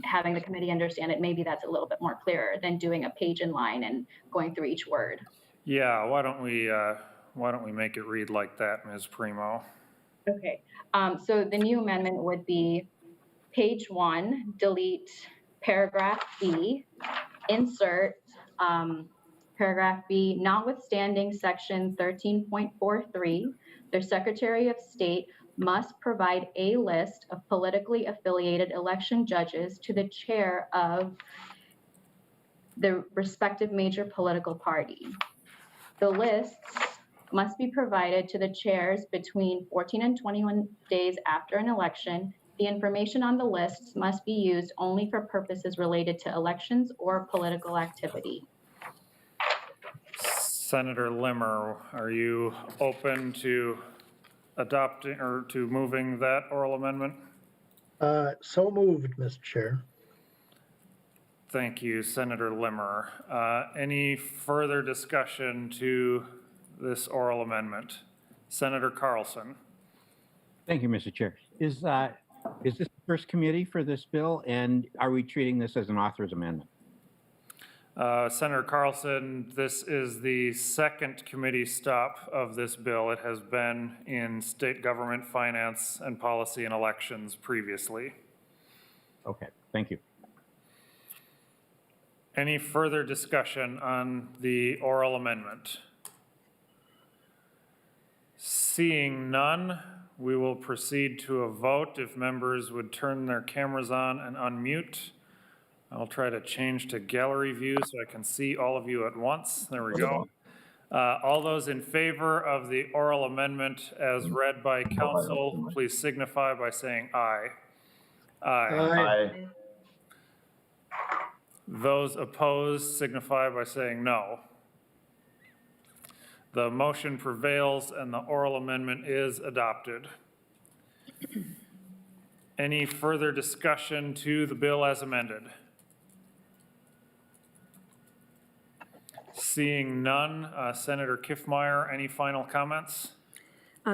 having the committee understand it, maybe that's a little bit more clearer than doing a page in line and going through each word. Yeah, why don't we make it read like that, Ms. Primo? Okay, so the new amendment would be page 1, delete paragraph B, insert paragraph B, notwithstanding section 13.43, the Secretary of State must provide a list of politically affiliated election judges to the chair of the respective major political party. The lists must be provided to the chairs between 14 and 21 days after an election. The information on the lists must be used only for purposes related to elections or political activity. Senator Limmer, are you open to adopting or to moving that oral amendment? So moved, Mr. Chair. Thank you, Senator Limmer. Any further discussion to this oral amendment? Senator Carlson. Thank you, Mr. Chair. Is this the first committee for this bill, and are we treating this as an author's amendment? Senator Carlson, this is the second committee stop of this bill. It has been in state government, finance, and policy and elections previously. Okay, thank you. Any further discussion on the oral amendment? Seeing none, we will proceed to a vote. If members would turn their cameras on and unmute. I'll try to change to gallery view so I can see all of you at once. There we go. All those in favor of the oral amendment as read by council, please signify by saying aye. Aye. Those opposed signify by saying no. The motion prevails and the oral amendment is adopted. Any further discussion to the bill as amended? Seeing none, Senator Kiffmeyer, any final comments?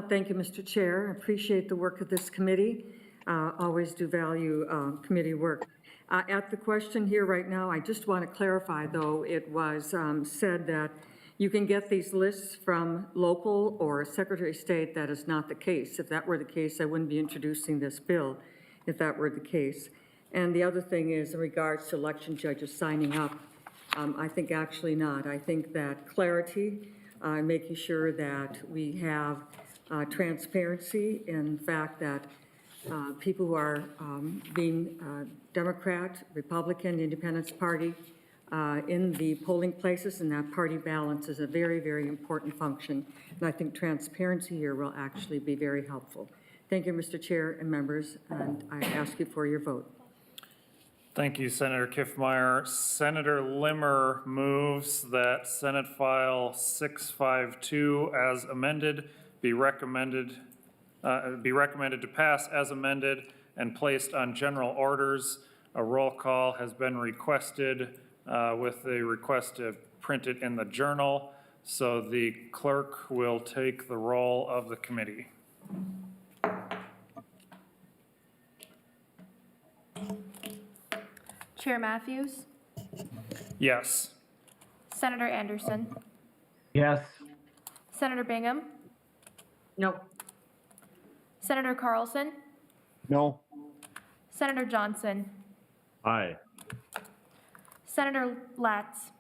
Thank you, Mr. Chair. I appreciate the work of this committee. Always do value committee work. At the question here right now, I just want to clarify, though, it was said that You can get these lists from local or Secretary of State. That is not the case. If that were the case, I wouldn't be introducing this bill if that were the case. And the other thing is in regards to election judges signing up, I think actually not. I think that clarity, making sure that we have transparency in the fact that people who are being Democrat, Republican, Independence Party in the polling places, and that party balance is a very, very important function. And I think transparency here will actually be very helpful. Thank you, Mr. Chair and members, and I ask you for your vote. Thank you, Senator Kiffmeyer. Senator Limmer moves that Senate File 652 as amended be recommended to pass as amended and placed on general orders. A roll call has been requested with the request to print it in the journal. So the clerk will take the roll of the committee. Chair Matthews, Yes. Senator Anderson, Yes. Senator Bingham, No. Senator Carlson, No. Senator Johnson, Aye. Senator Latz,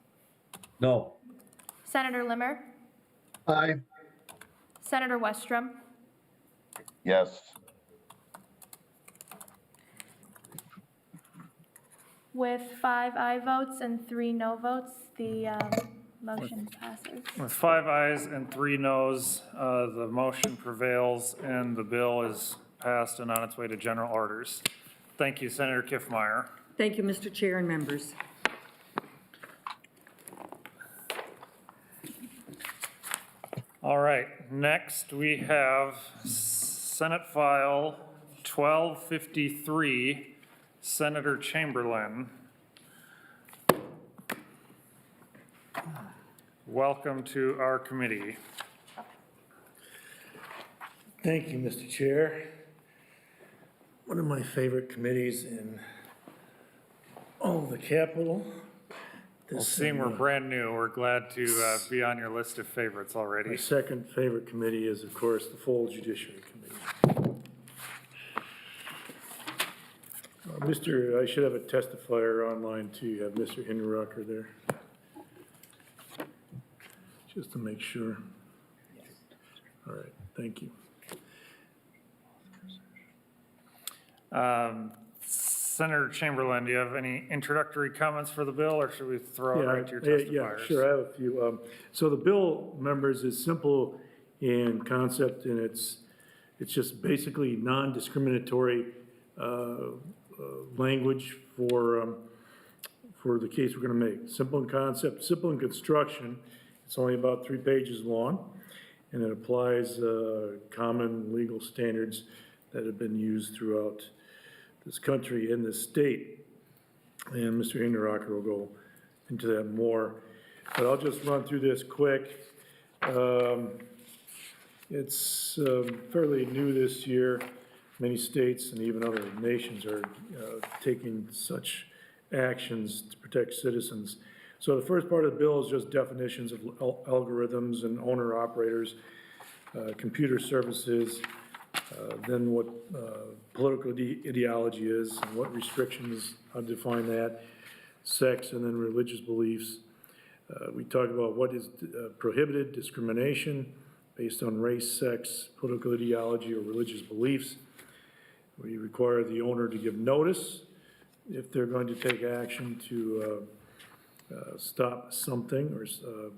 No. Senator Limmer, Aye. Senator Westrom, Yes. with 5 aye votes and 3 no votes, the motion passes. With 5 ayes and 3 noes, the motion prevails and the bill is passed and on its way to general orders. Thank you, Senator Kiffmeyer. Thank you, Mr. Chair and members. All right, next we have Senate File 1253, Senator Chamberlain. Welcome to our committee. Thank you, Mr. Chair. One of my favorite committees in all of the Capitol. Well, seeing we're brand new, we're glad to be on your list of favorites My already. second favorite committee is, of course, the full Judiciary Committee. I should have a testifier online too. You have Mr. Hinderaker there. Just to make sure. All right, thank you. Senator Chamberlain, do you have any introductory comments for the bill, or should we throw it right to your testifiers? Yeah, sure, I have a few. So the bill, members, is simple in concept, and it's just basically non-discriminatory language for the case we're going to make. Simple in concept, simple in construction. It's only about 3 pages long, and it applies common legal standards that have been used throughout this country and this state. And Mr. Hinderaker will go into that more. But I'll just run through this quick. It's fairly new this year. Many states and even other nations are taking such actions to protect citizens. So the first part of the bill is just definitions of algorithms and owner-operators, computer services, then what political ideology is, and what restrictions, how to define that, sex, and then religious beliefs. We talk about what is prohibited discrimination based on race, sex, political ideology, or religious beliefs. We require the owner to give notice if they're going to take action to stop something or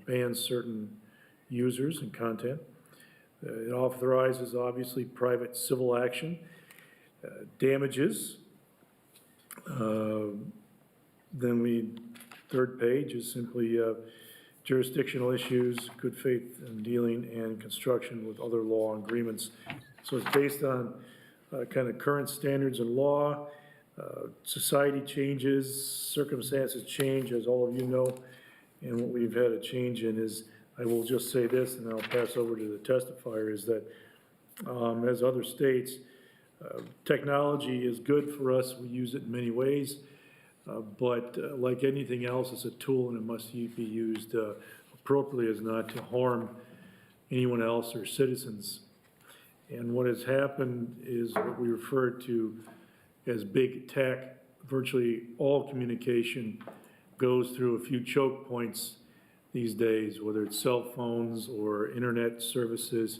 ban certain users and content. It authorizes, obviously, private civil action, damages. Third page is simply jurisdictional issues, good faith in dealing, and construction with other law agreements. So it's based on kind of current standards in law. Society changes, circumstances change, as all of you know, and what we've had a change in is, I will just say this, and then I'll pass over to the testifier, is that as other states, technology is good for us. We use it in many ways, but like anything else, it's a tool and it must be used appropriately as not to harm anyone else or citizens. And what has happened is what we refer to as big tech. Virtually all communication goes through a few choke points these days, whether it's cell phones or internet services,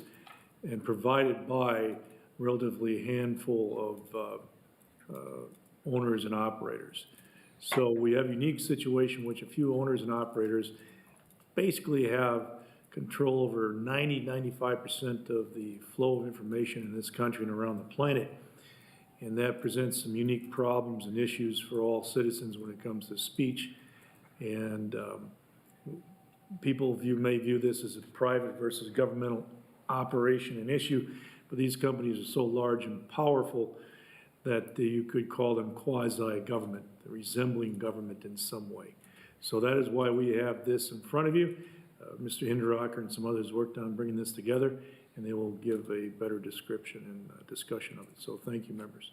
and provided by relatively handful of owners and operators. So we have a unique situation in which a few owners and operators basically have control over 95% of the flow of information in this country and around the planet. And that presents some unique problems and issues for all citizens when it comes to speech. And people may view this as a private versus governmental operation and issue, but these companies are so large and powerful that you could call them quasi-government, resembling government in some way. So that is why we have this in front of you. Mr. Hinderaker and some others worked on bringing this together, and they will give a better description and discussion of it. So thank you, members.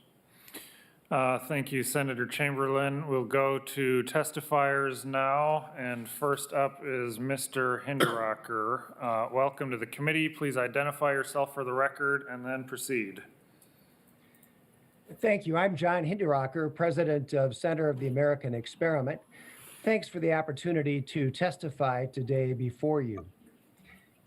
Thank you, Senator Chamberlain. We'll go to testifiers now, and first up is Mr. Hinderaker. Welcome to the committee. Please identify yourself for the record and then proceed. Thank you. I'm John Hinderaker, president of Center of the American Experiment. Thanks for the opportunity to testify today before you.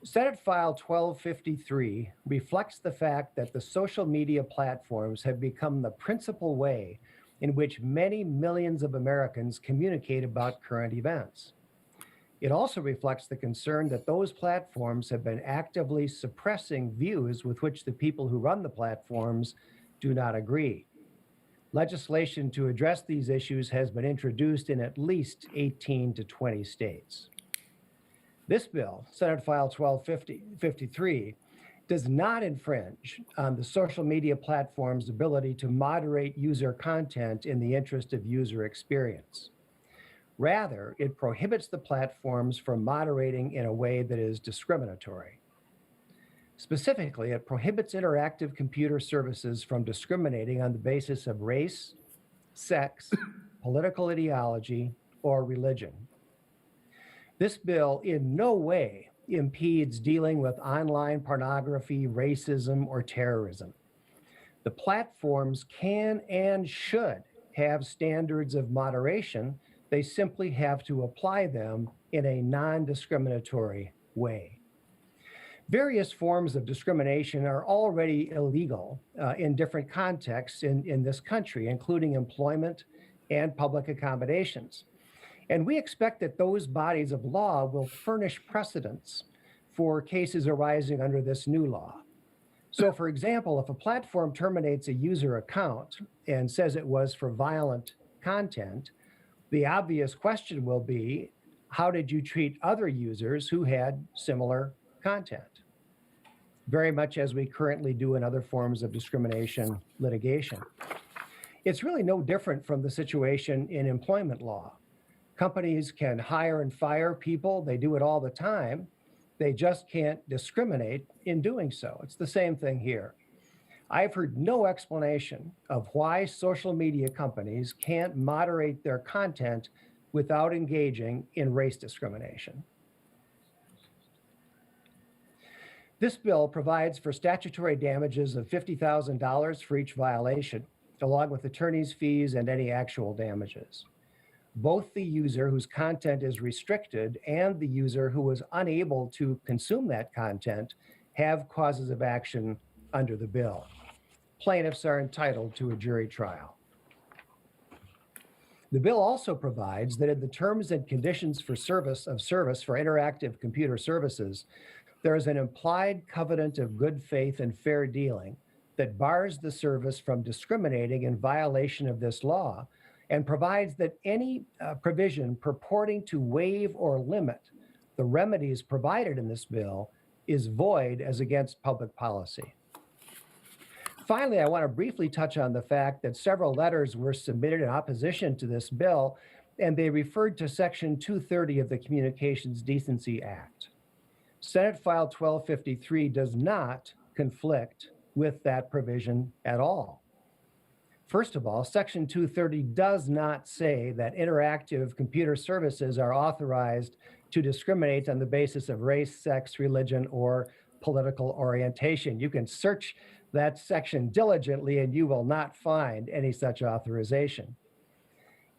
Senate File 1253 reflects the fact that the social media platforms have become the principal way in which many millions of Americans communicate about current events. It also reflects the concern that those platforms have been actively suppressing views with which the people who run the platforms do not agree. Legislation to address these issues has been introduced in at least 18 to 20 states. This bill, Senate File 1253, does not infringe on the social media platform's ability to moderate user content in the interest of user experience. Rather, it prohibits the platforms from moderating in a way that is discriminatory. Specifically, it prohibits interactive computer services from discriminating on the basis of race, sex, political ideology, or religion. This bill in no way impedes dealing with online pornography, racism, or terrorism. The platforms can and should have standards of moderation. They simply have to apply them in a non-discriminatory way. Various forms of discrimination are already illegal in different contexts in this country, including employment and public accommodations. And we expect that those bodies of law will furnish precedents for cases arising under this new law. So, for example, if a platform terminates a user account and says it was for violent content, the obvious question will be, how did you treat other users who had similar content? Very much as we currently do in other forms of discrimination litigation. It's really no different from the situation in employment law. Companies can hire and fire people. They do it all the time. They just can't discriminate in doing so. It's the same thing here. I've heard no explanation of why social media companies can't moderate their content without engaging in race discrimination. This bill provides for statutory damages of $50,000 for each violation, along with attorney's fees and any actual damages. Both the user whose content is restricted and the user who was unable to consume that content have causes of action under the bill. Plaintiffs are entitled to a jury trial. The bill also provides that in the terms and conditions for service for interactive computer services, there is an implied covenant of good faith and fair dealing that bars the service from discriminating in violation of this law and provides that any provision purporting to waive or limit the remedies provided in this bill is void as against public policy. Finally, I want to briefly touch on the fact that several letters were submitted in opposition to this bill, and they referred to Section 230 of the Communications Decency Act. Senate File 1253 does not conflict with that provision at all. First of all, Section 230 does not say that interactive computer services are authorized to discriminate on the basis of race, sex, religion, or political orientation. You can search that section diligently and you will not find any such authorization.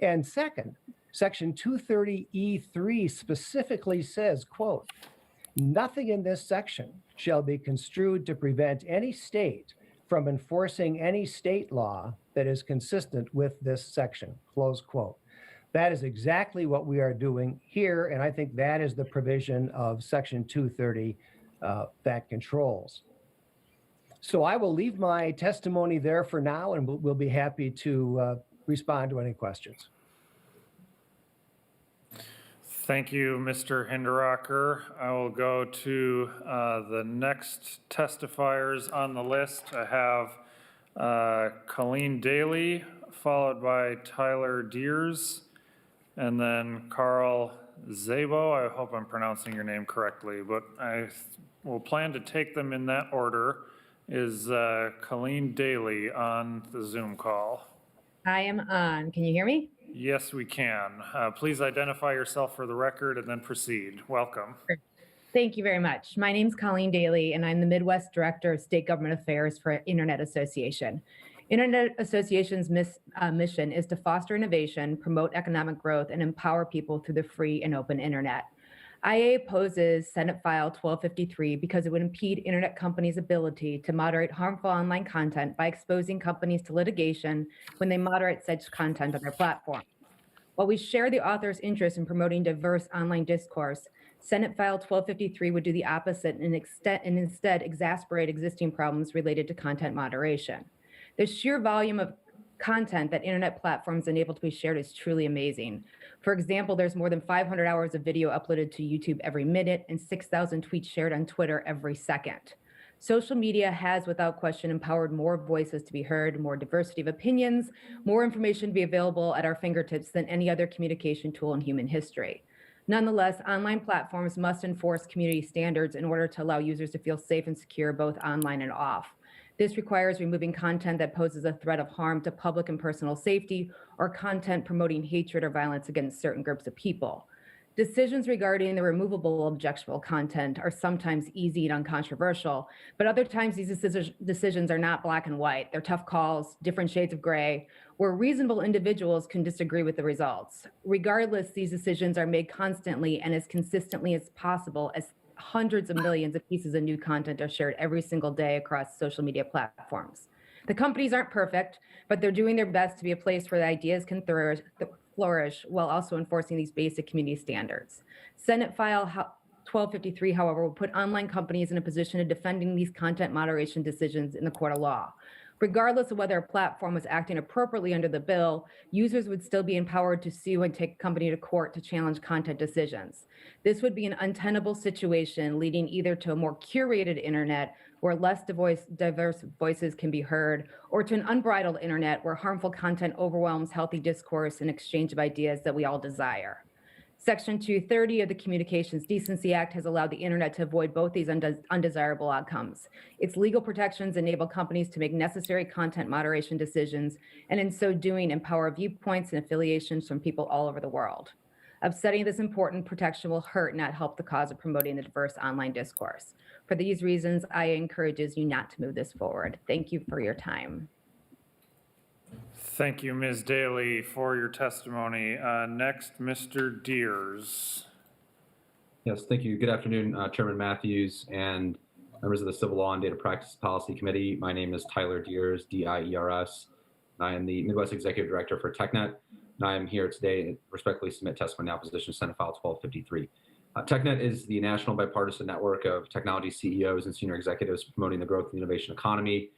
And second, Section 230E3 specifically says, quote, "Nothing in this section shall be construed to prevent any state from enforcing any state law that is consistent with this section," close quote. That is exactly what we are doing here, and I think that is the provision of Section 230 that controls. So I will leave my testimony there for now, and we'll be happy to respond to any questions. Thank you, Mr. Hinderaker. I will go to the next testifiers on the list. I have Colleen Daly, followed by Tyler Deers, and then Carl Zabo. I hope I'm pronouncing your name correctly, but I will plan to take them in that order. Is Colleen Daly on the Zoom call? I am on. Can you hear me? Yes, we can. Please identify yourself for the record and then proceed. Welcome. Thank you very much. My name is Colleen Daly, and I'm the Midwest Director of State Government Affairs for Internet Association. Internet Association's mission is to foster innovation, promote economic growth, and empower people through the free and open internet. IA opposes Senate File 1253 because it would impede internet companies' ability to moderate harmful online content by exposing companies to litigation when they moderate such content on their platform. While we share the author's interest in promoting diverse online discourse, Senate File 1253 would do the opposite and instead exacerbate existing problems related to content moderation. The sheer volume of content that internet platforms enable to be shared is truly amazing. For example, there's more than 500 hours of video uploaded to YouTube every minute and 6,000 tweets shared on Twitter every second. Social media has, without question, empowered more voices to be heard, more diversity of opinions, more information to be available at our fingertips than any other communication tool in human history. Nonetheless, online platforms must enforce community standards in order to allow users to feel safe and secure both online and off. This requires removing content that poses a threat of harm to public and personal safety, or content promoting hatred or violence against certain groups of people. Decisions regarding the removable objectionable content are sometimes easy and uncontroversial, but other times these decisions are not black and white. They're tough calls, different shades of gray, where reasonable individuals can disagree with the results. Regardless, these decisions are made constantly and as consistently as possible, as hundreds of millions of pieces of new content are shared every single day across social media platforms. The companies aren't perfect, but they're doing their best to be a place where the ideas can flourish while also enforcing these basic community standards. Senate File 1253, however, will put online companies in a position of defending these content moderation decisions in the court of law. Regardless of whether a platform was acting appropriately under the bill, users would still be empowered to sue and take a company to court to challenge content decisions. This would be an untenable situation, leading either to a more curated internet where less diverse voices can be heard, or to an unbridled internet where harmful content overwhelms healthy discourse and exchange of ideas that we all desire. Section 230 of the Communications Decency Act has allowed the internet to avoid both these undesirable outcomes. Its legal protections enable companies to make necessary content moderation decisions, and in so doing, empower viewpoints and affiliations from people all over the world. Upsetting this important protection will hurt, not help the cause of promoting the diverse online discourse. For these reasons, I encourages you not to move this forward. Thank you for your time. Thank you, Ms. Daly, for your testimony. Next, Mr. Deers. Yes, thank you. Good afternoon, Chairman Matthews and members of the Civil Law and Data Practice Policy Committee. My name is Tyler Deers, D-I-E-R-S. I am the Midwest Executive Director for TechNet, and I am here today to respectfully submit testimony in opposition to Senate File 1253. TechNet is the national bipartisan network of technology CEOs and senior executives promoting the growth of the innovation economy.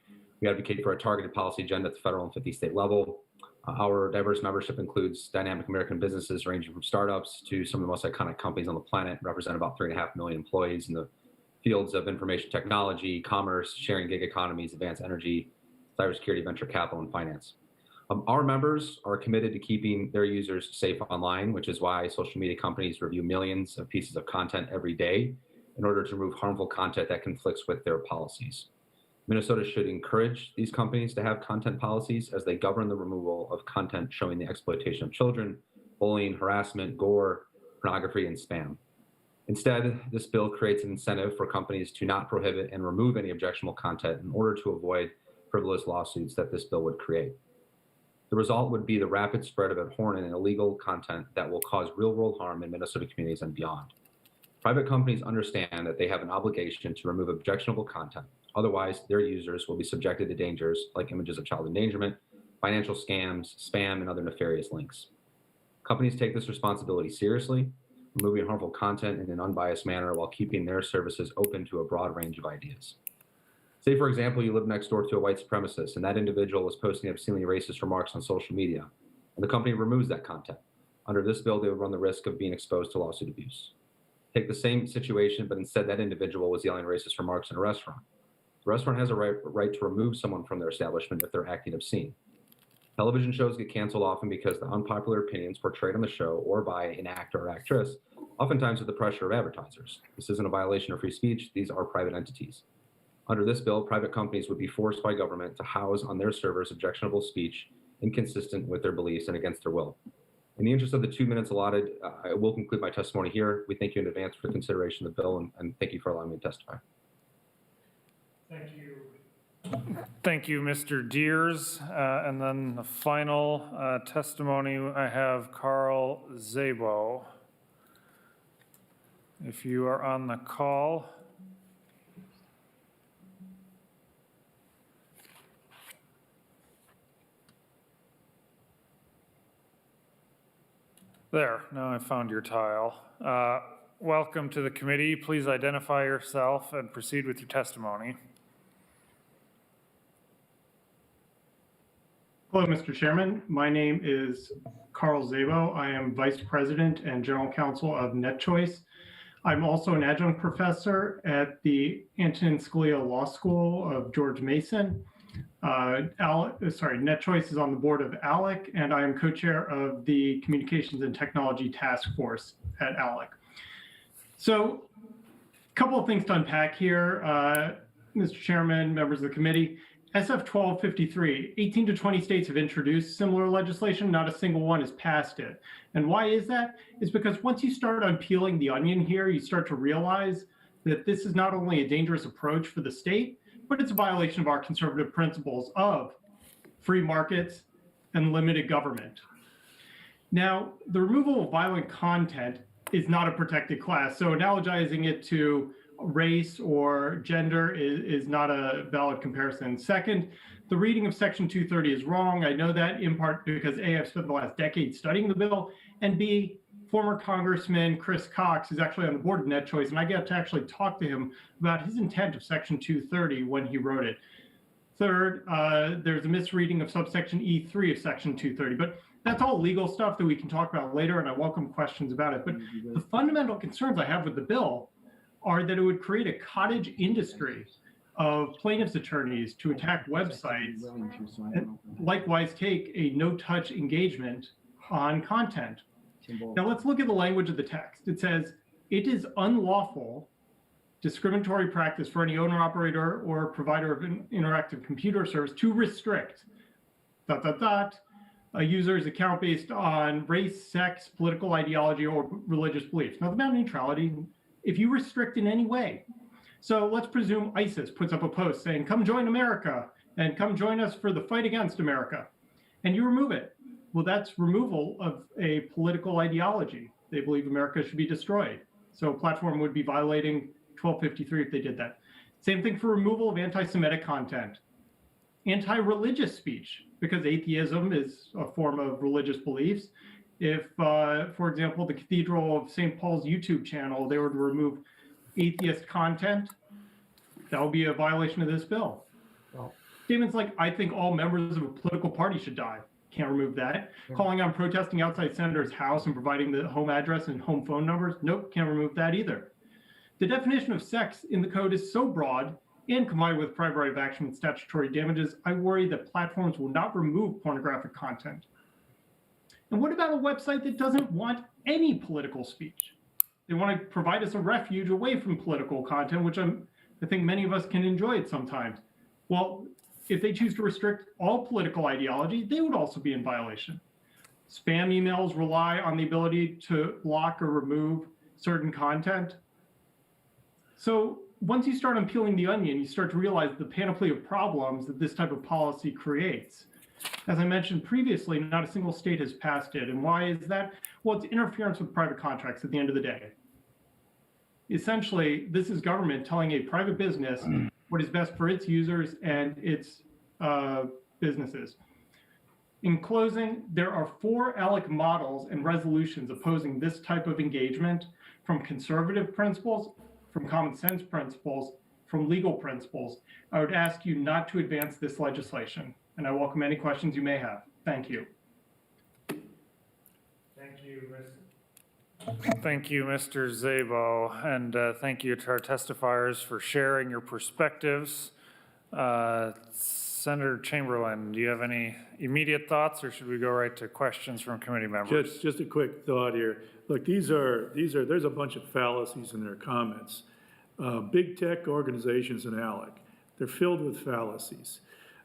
We advocate for a targeted policy agenda at the federal and 50-state level. Our diverse membership includes dynamic American businesses ranging from startups to some of the most iconic companies on the planet, represent about 3.5 million employees in the fields of information technology, commerce, sharing gig economies, advanced energy, cybersecurity, venture capital, and finance. Our members are committed to keeping their users safe online, which is why social media companies review millions of pieces of content every day in order to remove harmful content that conflicts with their policies. Minnesota should encourage these companies to have content policies as they govern the removal of content showing the exploitation of children, bullying, harassment, gore, pornography, and spam. Instead, this bill creates an incentive for companies to not prohibit and remove any objectionable content in order to avoid frivolous lawsuits that this bill would create. The result would be the rapid spread of abhorrent and illegal content that will cause real-world harm in Minnesota communities and beyond. Private companies understand that they have an obligation to remove objectionable content. Otherwise, their users will be subjected to dangers like images of child endangerment, financial scams, spam, and other nefarious links. Companies take this responsibility seriously, removing harmful content in an unbiased manner while keeping their services open to a broad range of ideas. Say, for example, you live next door to a white supremacist, and that individual is posting obscenely racist remarks on social media, and the company removes that content. Under this bill, they would run the risk of being exposed to lawsuit abuse. Take the same situation, but instead that individual was yelling racist remarks in a restaurant. The restaurant has a right to remove someone from their establishment if they're acting obscene. Television shows get canceled often because the unpopular opinions portrayed on the show or by an actor or actress, oftentimes with the pressure of advertisers. This isn't a violation of free speech. These are private entities. Under this bill, private companies would be forced by government to house on their servers objectionable speech inconsistent with their beliefs and against their will. In the interest of the 2 minutes allotted, I will conclude my testimony here. We thank you in advance for consideration of the bill, and thank you for allowing me to testify. Thank you. Thank you, Mr. Deers. And then the final testimony, I have Carl Szabo. If you are on the call. There, now I found your tile. Welcome to the committee. Please identify yourself and proceed with your testimony. Hello, Mr. Chairman. My name is Carl Szabo. I am Vice President and General Counsel of NetChoice. I'm also an adjunct professor at the Antonin Scalia Law School of George Mason. NetChoice is on the board of ALEC, and I am co-chair of the Communications and Technology Task Force at ALEC. So a couple of things to unpack here, Mr. Chairman, members of the committee. SF 1253, 18 to 20 states have introduced similar legislation, not a single one has passed it. And why is that? It's because once you start unpeeling the onion here, you start to realize that this is not only a dangerous approach for the state, but it's a violation of our conservative principles of free markets and limited government. Now, the removal of violent content is not a protected class. So analogizing it to race or gender is not a valid comparison. Second, the reading of Section 230 is wrong. I know that in part because A, I've spent the last decade studying the bill, and B, former Congressman Chris Cox is actually on the board of NetChoice, and I got to actually talk to him about his intent of Section 230 when he wrote it. Third, there's a misreading of subsection E3 of Section 230, but that's all legal stuff that we can talk about later, and I welcome questions about it. But the fundamental concerns I have with the bill are that it would create a cottage industry of plaintiffs' attorneys to attack websites and likewise take a no-touch engagement on content. Now let's look at the language of the text. It says, it is unlawful discriminatory practice for any owner, operator, or provider of an interactive computer service to restrict ... a user's account based on race, sex, political ideology, or religious beliefs. Now, about neutrality, if you restrict in any way. So let's presume ISIS puts up a post saying, come join America and come join us for the fight against America. And you remove it. Well, that's removal of a political ideology. They believe America should be destroyed. So a platform would be violating 1253 if they did that. Same thing for removal of anti-Semitic content. Anti-religious speech, because atheism is a form of religious beliefs. If, for example, the Cathedral of St. Paul's YouTube channel, they were to remove atheist content, that would be a violation of this bill. Well, statements like, I think all members of a political party should die. Can't remove that. Yeah. Calling on protesting outside senator's house and providing the home address and home phone numbers. Nope, can't remove that either. The definition of sex in the code is so broad and combined with private right of action and statutory damages, I worry that platforms will not remove pornographic content. And what about a website that doesn't want any political speech? They want to provide us a refuge away from political content, which I think many of us can enjoy it sometimes. Well, if they choose to restrict all political ideology, they would also be in violation. Spam emails rely on the ability to block or remove certain content. So once you start unpeeling the onion, you start to realize the panoply of problems that this type of policy creates. As I mentioned previously, not a single state has passed it. And why is that? Well, it's interference with private contracts at the end of the day. Essentially, this is government telling a private business what is best for its users and its businesses. In closing, there are 4 ALEC models and resolutions opposing this type of engagement from conservative principles, from common sense principles, from legal principles. I would ask you not to advance this legislation, and I welcome any questions you may have. Thank you. Thank you, Mr. Szabo, and thank you to our testifiers for sharing your perspectives. Senator Chamberlain, do you have any immediate thoughts, or should we go right to questions from committee members? Just a quick thought here. Look, there's a bunch of fallacies in their comments. Big tech organizations in ALEC, they're filled with fallacies.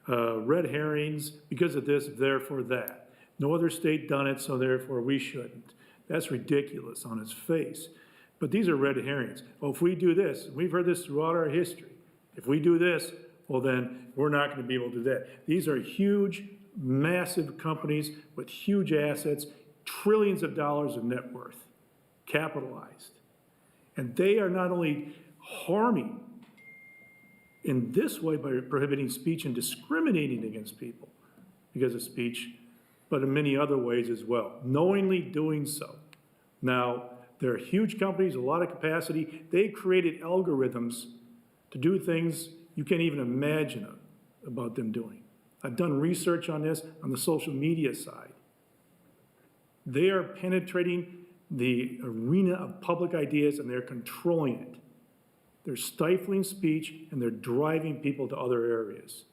Red herrings, because of this, therefore that. No other state done it, so therefore we shouldn't. That's ridiculous on its face. But these are red herrings. Well, if we do this, we've heard this throughout our history. If we do this, well then, we're not going to be able to do that. These are huge, massive companies with huge assets, trillions of dollars of net worth, capitalized. And they are not only harming in this way by prohibiting speech and discriminating against people because of speech, but in many other ways as well, knowingly doing so. Now, they're huge companies, a lot of capacity. They created algorithms to do things you can't even imagine about them doing. I've done research on this on the social media side. They are penetrating the arena of public ideas and they're controlling it. They're stifling speech and they're driving people to other areas.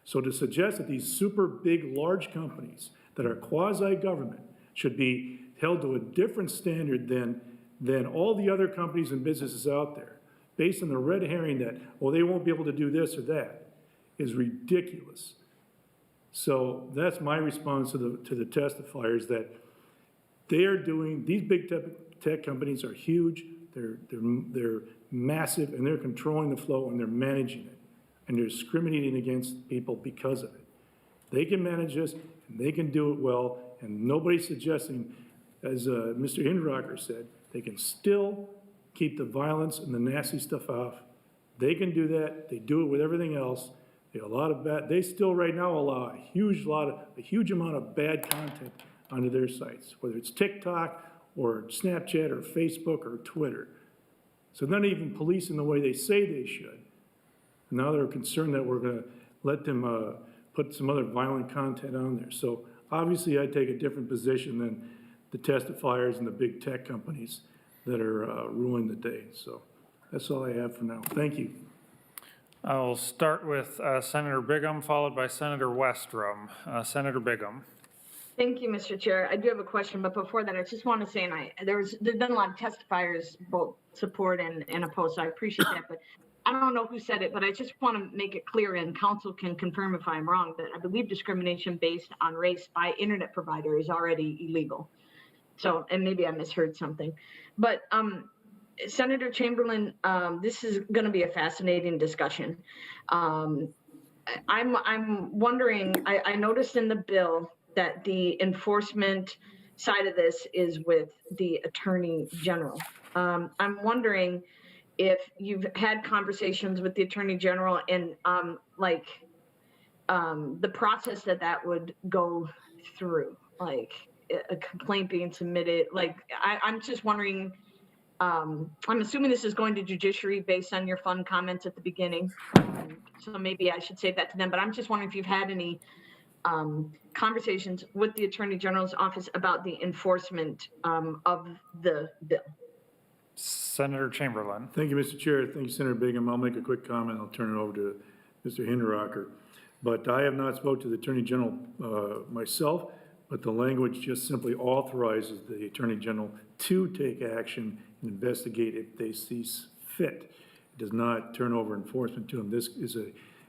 So to suggest that these super big, large companies that are quasi-government should be held to a different standard than all the other companies and businesses out there, based on the red herring that, well, they won't be able to do this or that, is ridiculous. So that's my response to the testifiers, that they are doing, these big tech companies are huge, they're massive, and they're controlling the flow and they're managing it. And they're discriminating against people because of it. They can manage this, and they can do it well, and nobody's suggesting, as Mr. Hinderaker said, they can still keep the violence and the nasty stuff off. They can do that. They do it with everything else. They still right now allow a huge amount of bad content onto their sites, whether it's TikTok or Snapchat or Facebook or Twitter. So they're not even policing the way they say they should. Now they're concerned that we're going to let them put some other violent content on there. So obviously I take a different position than the testifiers and the big tech companies that are ruling the day. So that's all I have for now. Thank you. I'll start with Senator Bigham, followed by Senator Westrom. Senator Bigham. Thank you, Mr. Chair. I do have a question, but before that, I just want to say, and there's been a lot of testifiers, both support and oppose, so I appreciate that, but I don't know who said it, but I just want to make it clear, and counsel can confirm if I'm wrong, that I believe discrimination based on race by internet provider is already illegal. So, and maybe I misheard something, but Senator Chamberlain, this is going to be a fascinating discussion. I'm wondering, I noticed in the bill that the enforcement side of this is with the Attorney General. I'm wondering if you've had conversations with the Attorney General and the process that would go through, like a complaint being submitted. Like, I'm just wondering, I'm assuming this is going to judiciary based on your fun comments at the beginning. So maybe I should save that to them, but I'm just wondering if you've had any conversations with the Attorney General's office about the enforcement of the bill. Senator Chamberlain. Thank you, Mr. Chair. Thank you, Senator Bigham. I'll make a quick comment. I'll turn it over to Mr. Hinderaker. But I have not spoke to the Attorney General myself, but the language just simply authorizes the Attorney General to take action and investigate if they see fit. It does not turn over enforcement to them. This is a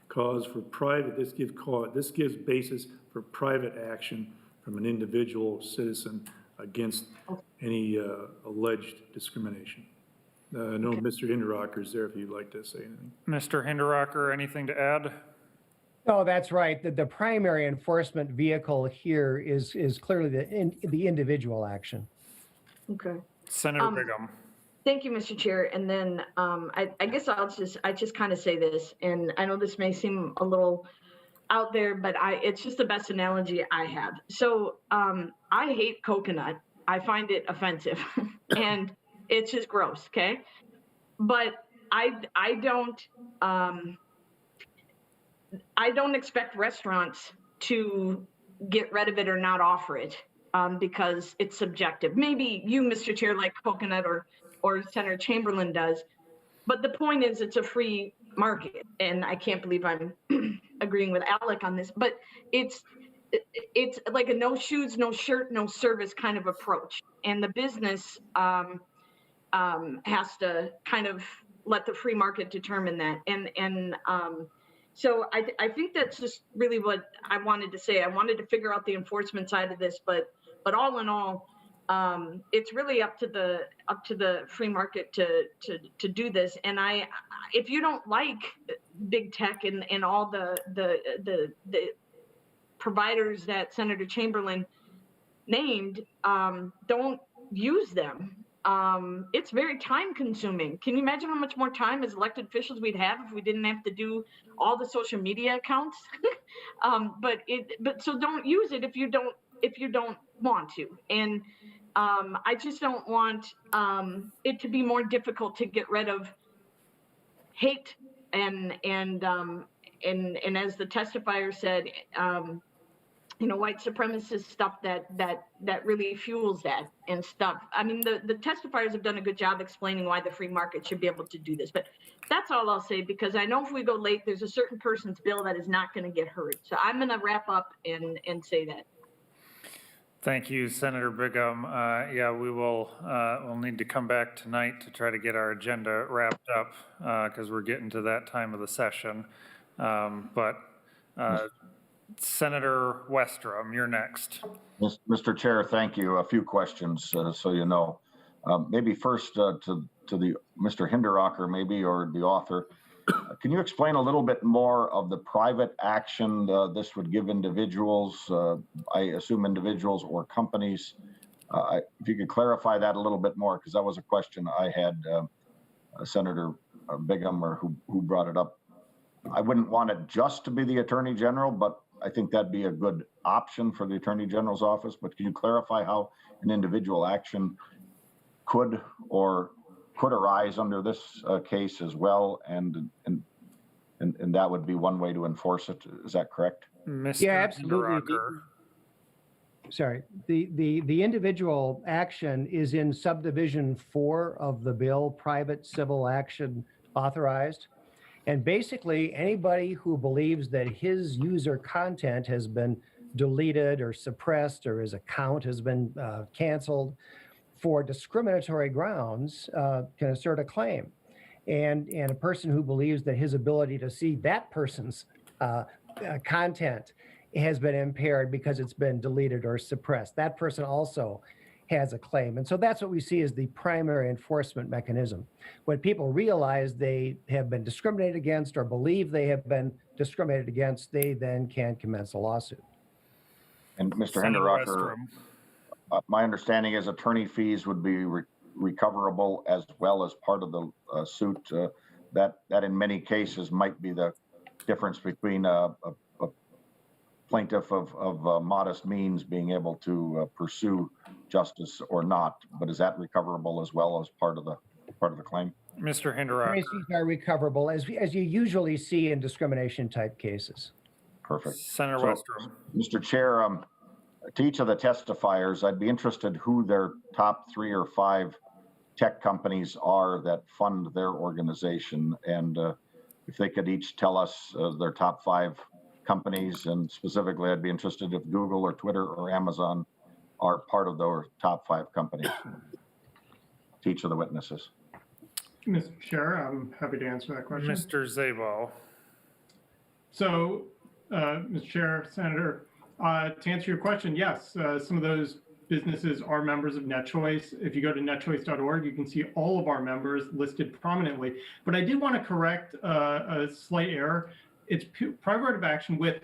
cause for private, this gives basis for private action from an individual citizen against any alleged discrimination. I know Mr. Hinderaker is there if you'd like to say anything. Mr. Hinderaker, anything to add? No, that's right. The primary enforcement vehicle here is clearly the individual action. Okay. Senator Brigham. Thank you, Mr. Chair. And then I guess I just kind of say this, and I know this may seem a little out there, but it's just the best analogy I have. So I hate coconut. I find it offensive and it's just gross. Okay. But I don't expect restaurants to get rid of it or not offer it because it's subjective. Maybe you, Mr. Chair, like coconut or Senator Chamberlain does. But the point is it's a free market. And I can't believe I'm agreeing with Alec on this, but it's like a no shoes, no shirt, no service kind of approach. And the business has to kind of let the free market determine that. So I think that's just really what I wanted to say. I wanted to figure out the enforcement side of this, but all in all, it's really up to the free market to do this. And if you don't like big tech and all the providers that Senator Chamberlain named, don't use them. It's very time consuming. Can you imagine how much more time as elected officials we'd have if we didn't have to do all the social media accounts? But so don't use it if you don't want to. And I just don't want it to be more difficult to get rid of hate and as the testifier said, white supremacist stuff that really fuels that and stuff. I mean, the testifiers have done a good job explaining why the free market should be able to do this. But that's all I'll say, because I know if we go late, there's a certain person's bill that is not going to get heard. So I'm going to wrap up and say that. Thank you, Senator Brigham. Yeah, we'll need to come back tonight to try to get our agenda wrapped up because we're getting to that time of the session. Senator Westrom, you're next. Mr. Chair, thank you. A few questions, so you know. Maybe first to the Mr. Hinderaker, maybe, or the author. Can you explain a little bit more of the private action this would give individuals, I assume individuals or companies? If you could clarify that a little bit more, because that was a question I had, Senator Brigham, or who brought it up. I wouldn't want it just to be the Attorney General, but I think that'd be a good option for the Attorney General's office. But can you clarify how an individual action could arise under this case as well, and that would be one way to enforce it? Is that correct? Mr. Yeah, absolutely. Hinderaker. Sorry, the individual action is in subdivision 4 of the bill, private civil action authorized. And basically, anybody who believes that his user content has been deleted or suppressed, or his account has been canceled for discriminatory grounds can assert a claim. And a person who believes that his ability to see that person's content has been impaired because it's been deleted or suppressed, that person also has a claim. And so that's what we see as the primary enforcement mechanism. When people realize they have been discriminated against or believe they have been discriminated against, they then can commence a lawsuit. And Mr. Hinderaker, my understanding is attorney fees would be recoverable as well as part of the suit. That in many cases might be the difference between a plaintiff of modest means being able to pursue justice or not. But is that recoverable as well as part of the claim? Mr. Hinderaker. Fees are recoverable as you usually see in discrimination type cases. Perfect. Senator Westrom. Mr. Chair, to each of the testifiers, I'd be interested who their top 3 or 5 tech companies are that fund their organization, and if they could each tell us their top 5 companies, and specifically I'd be interested if Google or Twitter or Amazon are part of those top 5 companies, to each of the witnesses. Mr. Chair, I'm happy to answer that question. Mr. Szabo. So, Mr. Chair, Senator, to answer your question, yes, some of those businesses are members of NetChoice. If you go to netchoice.org, you can see all of our members listed prominently. But I did want to correct a slight error. It's private right of action with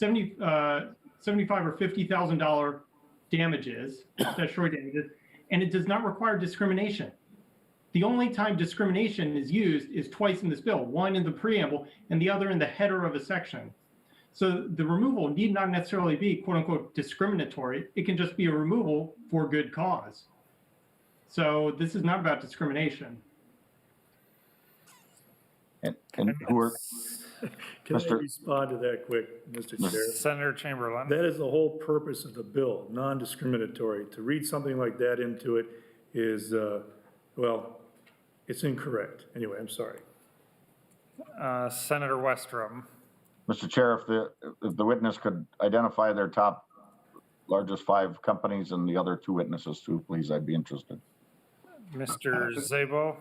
$75 or $50,000 damages, statutory damages, and it does not require discrimination. The only time discrimination is used is twice in this bill, one in the preamble and the other in the header of a section. So the removal need not necessarily be quote unquote discriminatory. It can just be a removal for good cause. So this is not about discrimination. And who are, Can I Mr. respond to that quick, Mr. Chair? Senator Chamberlain. That is the whole purpose of the bill, non-discriminatory. To read something like that into it is, well, it's incorrect. Anyway, I'm sorry. Senator Westrom. Mr. Chair, if the witness could identify their top largest 5 companies and the other 2 witnesses too, please, I'd be interested. Mr. Zabo.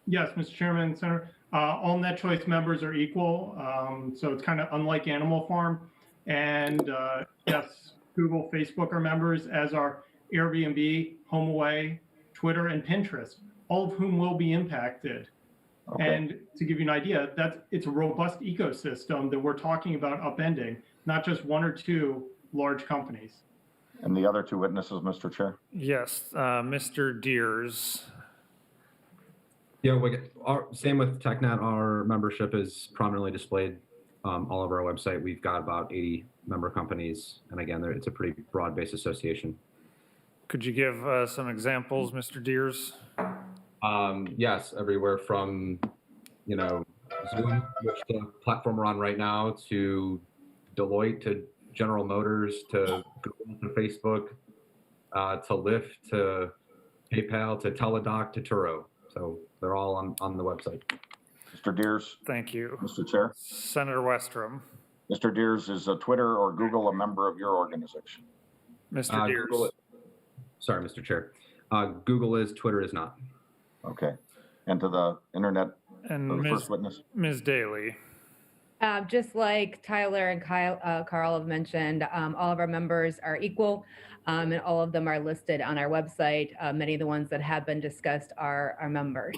Yes, Mr. Chairman, Senator. All NetChoice members are equal, so it's kind of unlike Animal Farm. And yes, Google, Facebook are members, as are Airbnb, HomeAway, Twitter, and Pinterest, all of whom will be impacted. Okay. And to give you an idea, it's a robust ecosystem that we're talking about upending, not just 1 or 2 large companies. And the other 2 witnesses, Mr. Chair? Yes, Mr. Deers. Yeah, same with TechNet. Our membership is prominently displayed all over our website. We've got about 80 member companies. And again, it's a pretty broad-based association. Could you give some examples, Mr. Deers? Yes, everywhere from, Zoom, which the platform we're on right now, to Deloitte, to General Motors, to Google, to Facebook, to Lyft, to PayPal, to Teladoc, to Turo. So they're all on the website. Mr. Deers? Thank you. Mr. Chair? Senator Westrom. Mr. Deers, is Twitter or Google a member of your organization? Mr. Deers. Sorry, Mr. Chair. Google is, Twitter is not. Okay. And to the internet, And the first witness? Ms. Daly. Just like Tyler and Carl have mentioned, all of our members are equal, and all of them are listed on our website. Many of the ones that have been discussed are our members.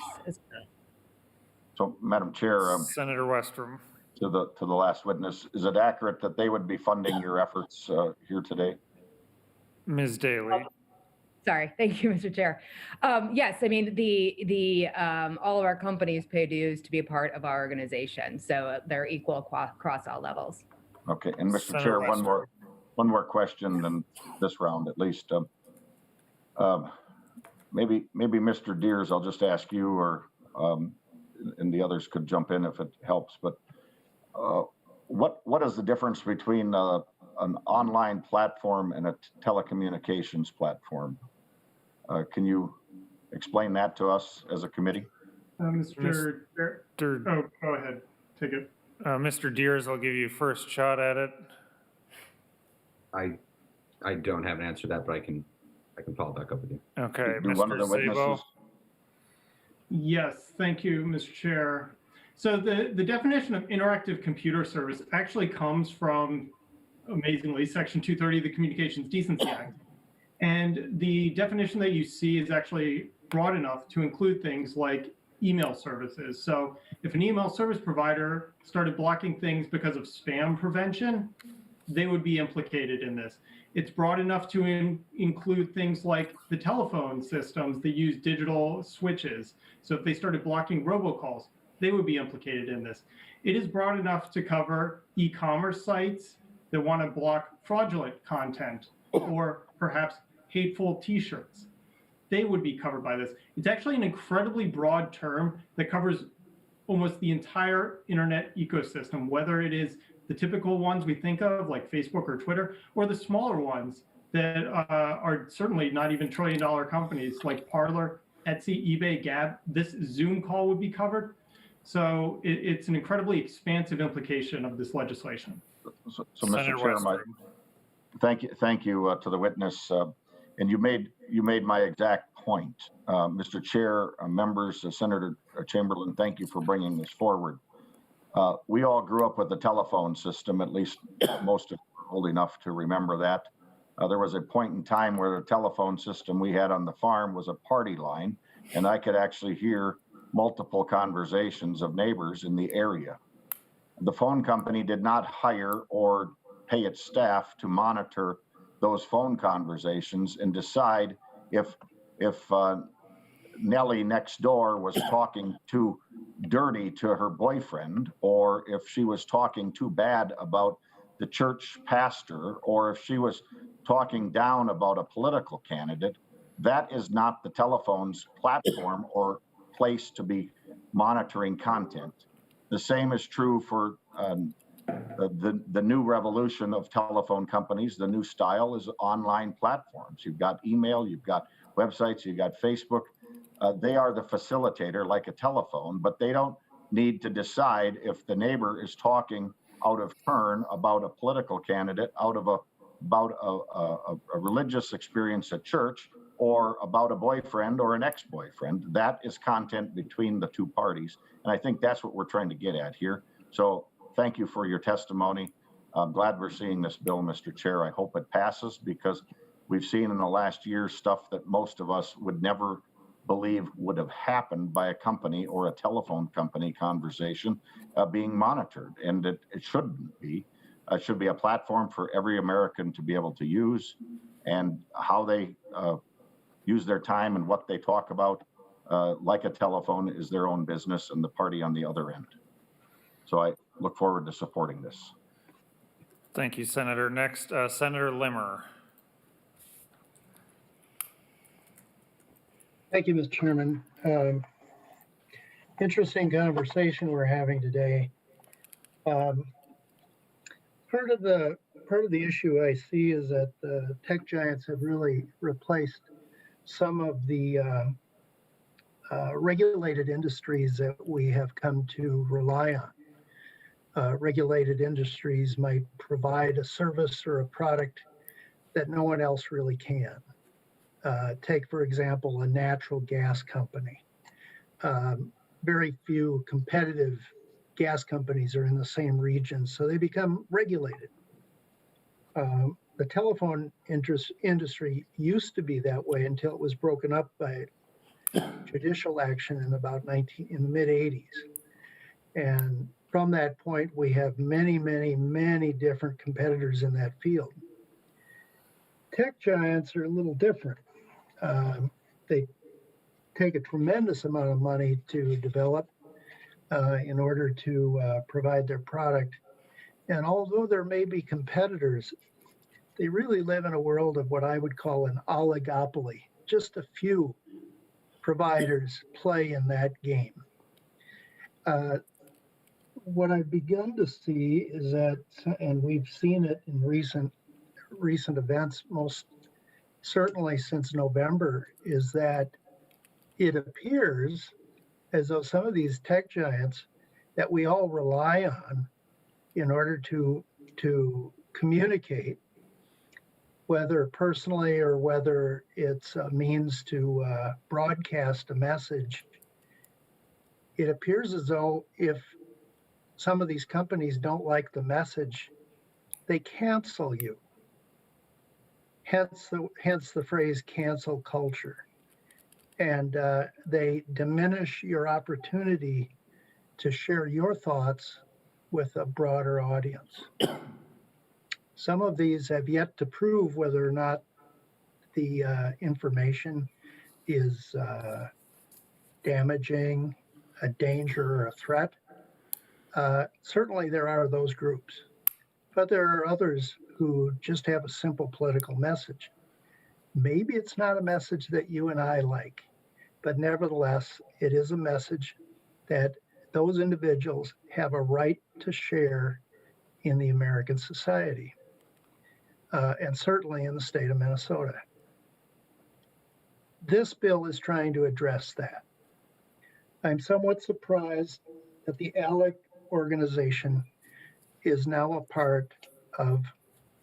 So, Madam Chair, Senator Westrom. to the last witness, is it accurate that they would be funding your efforts here today? Ms. Daly. Sorry, thank you, Mr. Chair. Yes, I mean, all of our companies pay dues to be a part of our organization, so they're equal across all levels. Okay, and Mr. Senator Chair, Westrom. one more question in this round at least. Maybe Mr. Deers, I'll just ask you, or and the others could jump in if it helps. But what is the difference between an online platform and a telecommunications platform? Can you explain that to us as a committee? Mr. Oh, go ahead. Take it. Mr. Deers, I'll give you first shot at it. I don't have an answer to that, but I can follow back up with you. Okay, Do one of the Mr. witnesses? Zabo. Yes, thank you, Mr. Chair. So the definition of interactive computer service actually comes from, amazingly, Section 230 of the Communications Decency Act. And the definition that you see is actually broad enough to include things like email services. So if an email service provider started blocking things because of spam prevention, they would be implicated in this. It's broad enough to include things like the telephone systems that use digital switches. So if they started blocking robocalls, they would be implicated in this. It is broad enough to cover e-commerce sites that want to block fraudulent content or perhaps hateful t-shirts. They would be covered by this. It's actually an incredibly broad term that covers almost the entire internet ecosystem, whether it is the typical ones we think of like Facebook or Twitter, or the smaller ones that are certainly not even trillion-dollar companies like Parler, Etsy, eBay, Gab. This Zoom call would be covered. So it's an incredibly expansive implication of this legislation. So Mr. Chair, thank you to the witness. And you made my exact point. Mr. Chair, members, Senator Chamberlain, thank you for bringing this forward. We all grew up with the telephone system, at least most of us are old enough to remember that. There was a point in time where the telephone system we had on the farm was a party line, and I could actually hear multiple conversations of neighbors in the area. The phone company did not hire or pay its staff to monitor those phone conversations and decide if Nellie next door was talking too dirty to her boyfriend, or if she was talking too bad about the church pastor, or if she was talking down about a political candidate. That is not the telephone's platform or place to be monitoring content. The same is true for the new revolution of telephone companies. The new style is online platforms. You've got email, you've got websites, you've got Facebook. They are the facilitator like a telephone, but they don't need to decide if the neighbor is talking out of turn about a political candidate, about a religious experience at church, or about a boyfriend or an ex-boyfriend. That is content between the two parties. And I think that's what we're trying to get at here. So thank you for your testimony. I'm glad we're seeing this bill, Mr. Chair. I hope it passes, because we've seen in the last year stuff that most of us would never believe would have happened by a company or a telephone company conversation being monitored. And it shouldn't be. It should be a platform for every American to be able to use, and how they use their time and what they talk about, like a telephone, is their own business and the party on the other end. So I look forward to supporting this. Thank you, Senator. Next, Senator Limmer. Thank you, Mr. Chairman. Interesting conversation we're having today. Part of the issue I see is that the tech giants have really replaced some of the regulated industries that we have come to rely on. Regulated industries might provide a service or a product that no one else really can. Take, for example, a natural gas company. Very few competitive gas companies are in the same region, so they become regulated. The telephone industry used to be that way until it was broken up by judicial action in the mid 80s. And from that point, we have many, many, many different competitors in that field. Tech giants are a little different. They take a tremendous amount of money to develop in order to provide their product. And although there may be competitors, they really live in a world of what I would call an oligopoly. Just a few providers play in that game. What I've begun to see is that, and we've seen it in recent events, most certainly since November, is that it appears as though some of these tech giants that we all rely on in order to communicate, whether personally or whether it's a means to broadcast a message, it appears as though if some of these companies don't like the message, they cancel you. Hence the phrase cancel culture. And they diminish your opportunity to share your thoughts with a broader audience. Some of these have yet to prove whether or not the information is damaging, a danger, or a threat. Certainly there are those groups, but there are others who just have a simple political message. Maybe it's not a message that you and I like, but nevertheless, it is a message that those individuals have a right to share in the American society, and certainly in the state of Minnesota. This bill is trying to address that. I'm somewhat surprised that the ALEC organization is now a part of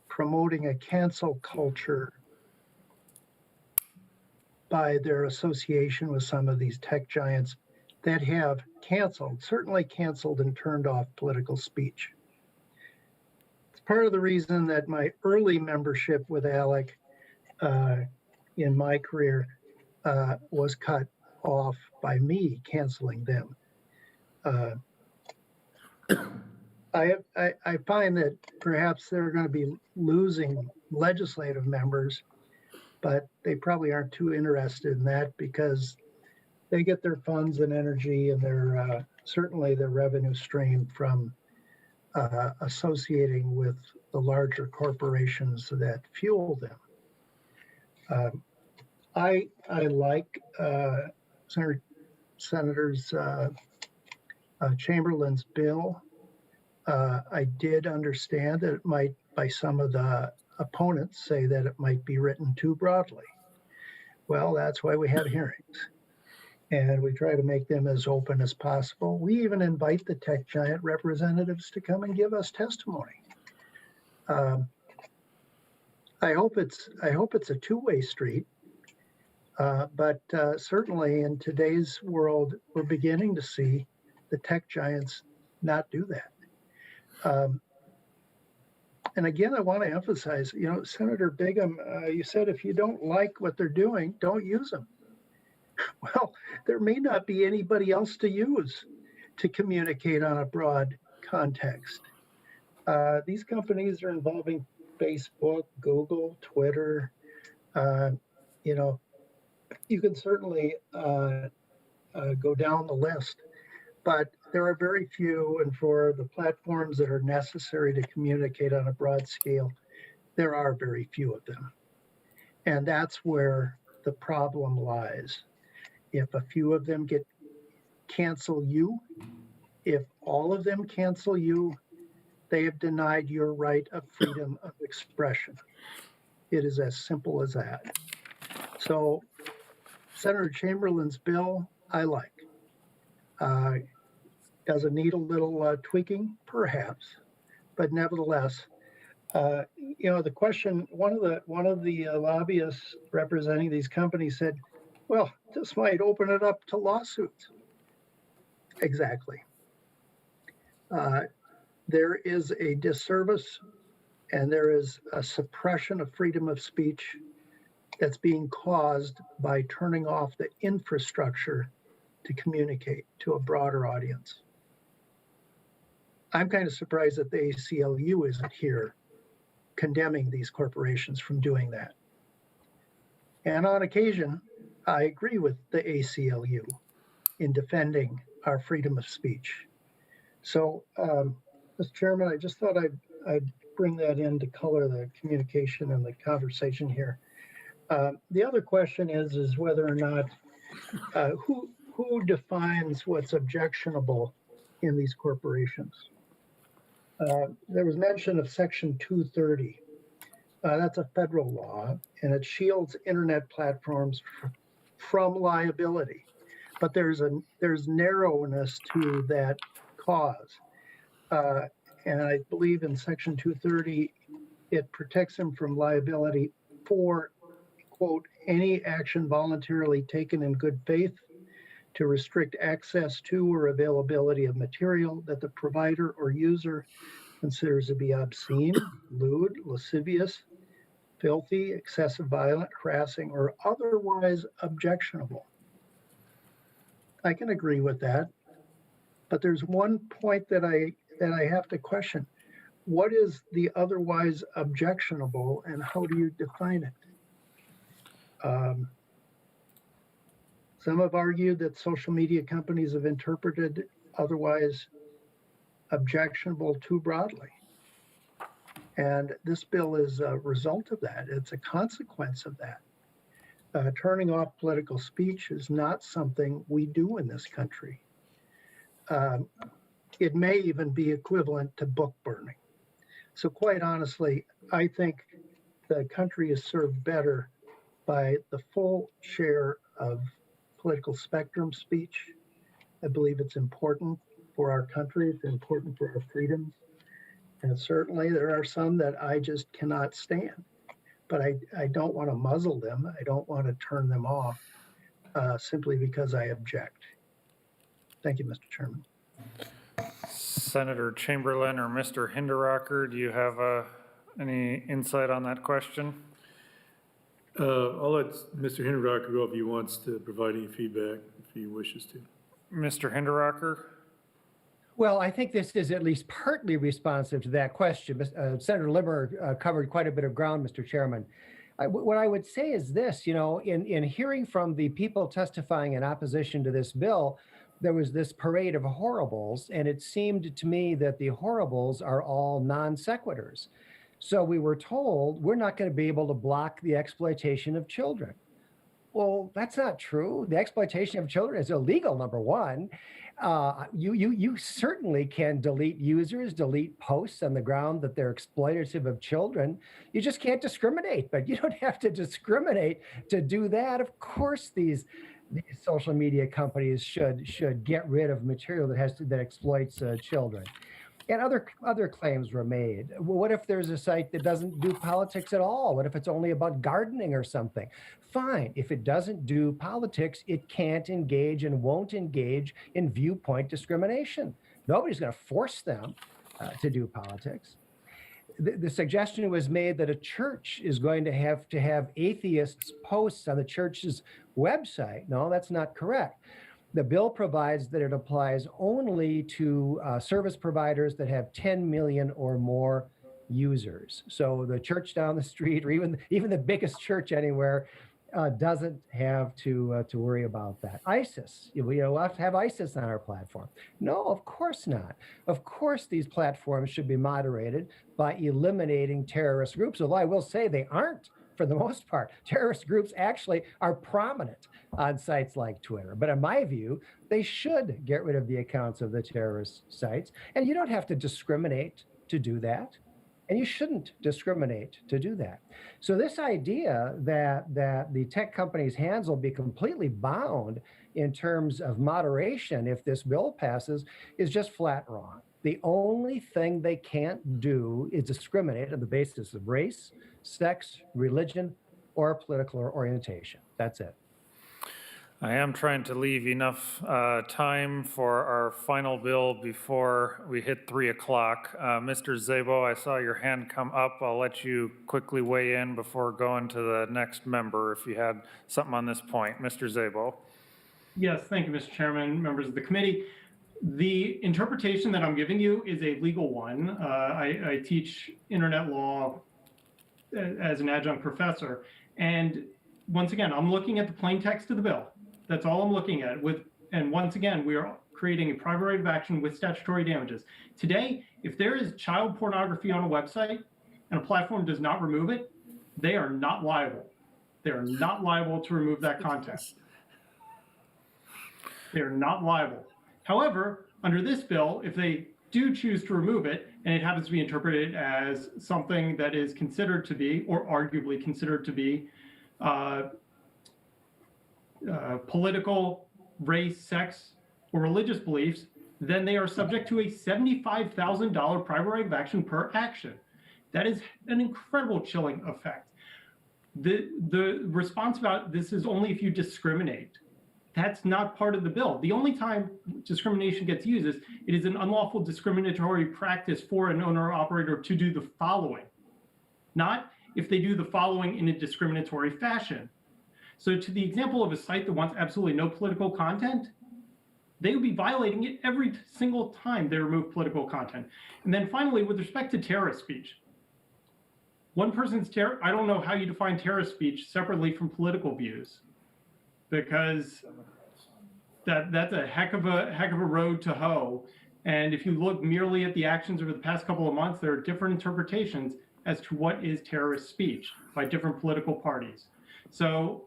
promoting a cancel culture by their association with some of these tech giants that have certainly canceled and turned off political speech. It's part of the reason that my early membership with ALEC in my career was cut off by me canceling them. I find that perhaps they're going to be losing legislative members, but they probably aren't too interested in that because they get their funds and energy and their certainly their revenue stream from associating with the larger corporations that fuel them. I like Senators Chamberlain's bill. I did understand that it might, by some of the opponents, say that it might be written too broadly. Well, that's why we have hearings. And we try to make them as open as possible. We even invite the tech giant representatives to come and give us testimony. I hope it's a two-way street. But certainly in today's world, we're beginning to see the tech giants not do that. And again, I want to emphasize, Senator Bingham, you said if you don't like what they're doing, don't use them. Well, there may not be anybody else to use to communicate on a broad context. These companies are involving Facebook, Google, Twitter. You can certainly go down the list, but there are very few, and for the platforms that are necessary to communicate on a broad scale, there are very few of them. And that's where the problem lies. If a few of them cancel you, if all of them cancel you, they have denied your right of freedom of expression. It is as simple as that. So Senator Chamberlain's bill, I like. Does it need a little tweaking? Perhaps, but nevertheless, the question, one of the lobbyists representing these companies said, well, this might open it up to lawsuits. Exactly. There is a disservice and there is a suppression of freedom of speech that's being caused by turning off the infrastructure to communicate to a broader audience. I'm kind of surprised that the ACLU isn't here condemning these corporations from doing that. And on occasion, I agree with the ACLU in defending our freedom of speech. So, Mr. Chairman, I just thought I'd bring that in to color the communication and the conversation here. The other question is whether or not, who defines what's objectionable in these corporations? There was mention of Section 230. That's a federal law, and it shields internet platforms from liability. But there's narrowness to that cause. And I believe in Section 230, it protects them from liability for, quote, any action voluntarily taken in good faith to restrict access to or availability of material that the provider or user considers to be obscene, lewd, lascivious, filthy, excessive, violent, harassing, or otherwise objectionable. I can agree with that, but there's one point that I have to question. What is the otherwise objectionable, and how do you define it? Some have argued that social media companies have interpreted otherwise objectionable too broadly. And this bill is a result of that. It's a consequence of that. Turning off political speech is not something we do in this country. It may even be equivalent to book burning. So quite honestly, I think the country is served better by the full share of political spectrum speech. I believe it's important for our country, it's important for our freedoms. And certainly there are some that I just cannot stand, but I don't want to muzzle them. I don't want to turn them off simply because I object. Thank you, Mr. Chairman. Senator Chamberlain or Mr. Hinderaker, do you have any insight on that question? I'll let Mr. Hinderaker go if he wants to provide any feedback, if he wishes to. Mr. Hinderaker? Well, I think this is at least partly responsive to that question. Senator Limmer covered quite a bit of ground, Mr. Chairman. What I would say is this, in hearing from the people testifying in opposition to this bill, there was this parade of horribles, and it seemed to me that the horribles are all non sequiturs. So we were told we're not going to be able to block the exploitation of children. Well, that's not true. The exploitation of children is illegal, number one. You certainly can delete users, delete posts on the ground that they're exploitative of children. You just can't discriminate, but you don't have to discriminate to do that. Of course, these social media companies should get rid of material that exploits children. And other claims were made. Well, what if there's a site that doesn't do politics at all? What if it's only about gardening or something? Fine. If it doesn't do politics, it can't engage and won't engage in viewpoint discrimination. Nobody's going to force them to do politics. The suggestion was made that a church is going to have atheists' posts on the church's website. No, that's not correct. The bill provides that it applies only to service providers that have 10 million or more users. So the church down the street, or even the biggest church anywhere, doesn't have to worry about that. ISIS, we'll have to have ISIS on our platform. No, of course not. Of course, these platforms should be moderated by eliminating terrorist groups, although I will say they aren't. For the most part, terrorist groups actually are prominent on sites like Twitter. But in my view, they should get rid of the accounts of the terrorist sites. And you don't have to discriminate to do that. And you shouldn't discriminate to do that. So this idea that the tech companies' hands will be completely bound in terms of moderation if this bill passes is just flat wrong. The only thing they can't do is discriminate on the basis of race, sex, religion, or political orientation. That's it. I am trying to leave enough time for our final bill before we hit 3 o'clock. Mr. Szabo, I saw your hand come up. I'll let you quickly weigh in before going to the next member if you had something on this point. Mr. Szabo. Yes, thank you, Mr. Chairman, members of the committee. The interpretation that I'm giving you is a legal one. I teach internet law as an adjunct professor. And once again, I'm looking at the plain text of the bill. That's all I'm looking at. And once again, we are creating a private right of action with statutory damages. Today, if there is child pornography on a website and a platform does not remove it, they are not liable. They are not liable to remove that content. They are not liable. However, under this bill, if they do choose to remove it, and it happens to be interpreted as something that is considered to be, or arguably considered to be, political, race, sex, or religious beliefs, then they are subject to a $75,000 private right of action per action. That is an incredible chilling effect. The response about this is only if you discriminate. That's not part of the bill. The only time discrimination gets used is it is an unlawful discriminatory practice for an owner or operator to do the following, not if they do the following in a discriminatory fashion. So to the example of a site that wants absolutely no political content, they would be violating it every single time they remove political content. And then finally, with respect to terrorist speech, one person's I don't know how you define terrorist speech separately from political views, because that's a heck of a road to hoe. And if you look merely at the actions over the past couple of months, there are different interpretations as to what is terrorist speech by different political parties. So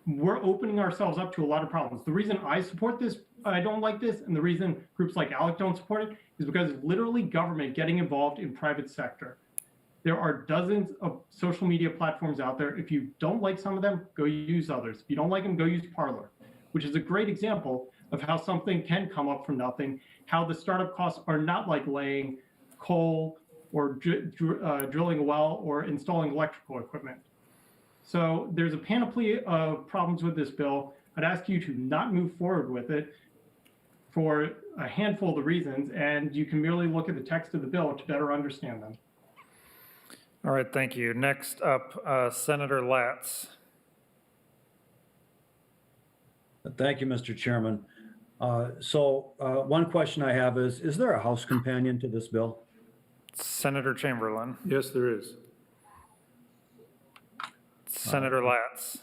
we're opening ourselves up to a lot of problems. The reason I support this, I don't like this, and the reason groups like ALEC don't support it is because it's literally government getting involved in private sector. There are dozens of social media platforms out there. If you don't like some of them, go use others. If you don't like them, go use Parler, which is a great example of how something can come up from nothing, how the startup costs are not like laying coal or drilling a well or installing electrical equipment. So there's a panoply of problems with this bill. I'd ask you to not move forward with it. for a handful of the reasons, and you can merely look at the text of the bill to better understand them. All right, thank you. Next up, Senator Latz. Thank you, Mr. Chairman. One question I have is there a House companion to this bill? Senator Chamberlain. Yes, there is. Senator Latz.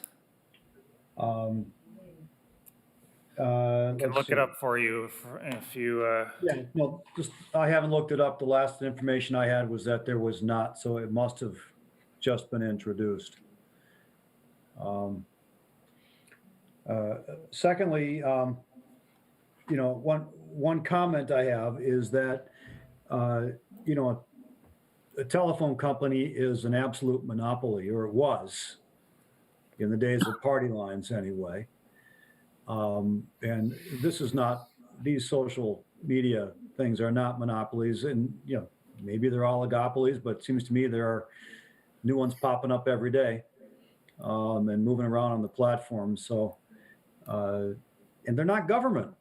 Can look it up for you if you. Yeah, no, I haven't looked it up. The last information I had was that there was not, so it must have just been introduced. Secondly, one comment I have is that, a telephone company is an absolute monopoly, or it was in the days of party lines anyway. And this is not, these social media things are not monopolies, and maybe they're oligopolies, but it seems to me there are new ones popping up every day and moving around on the platform. So, and they're not government.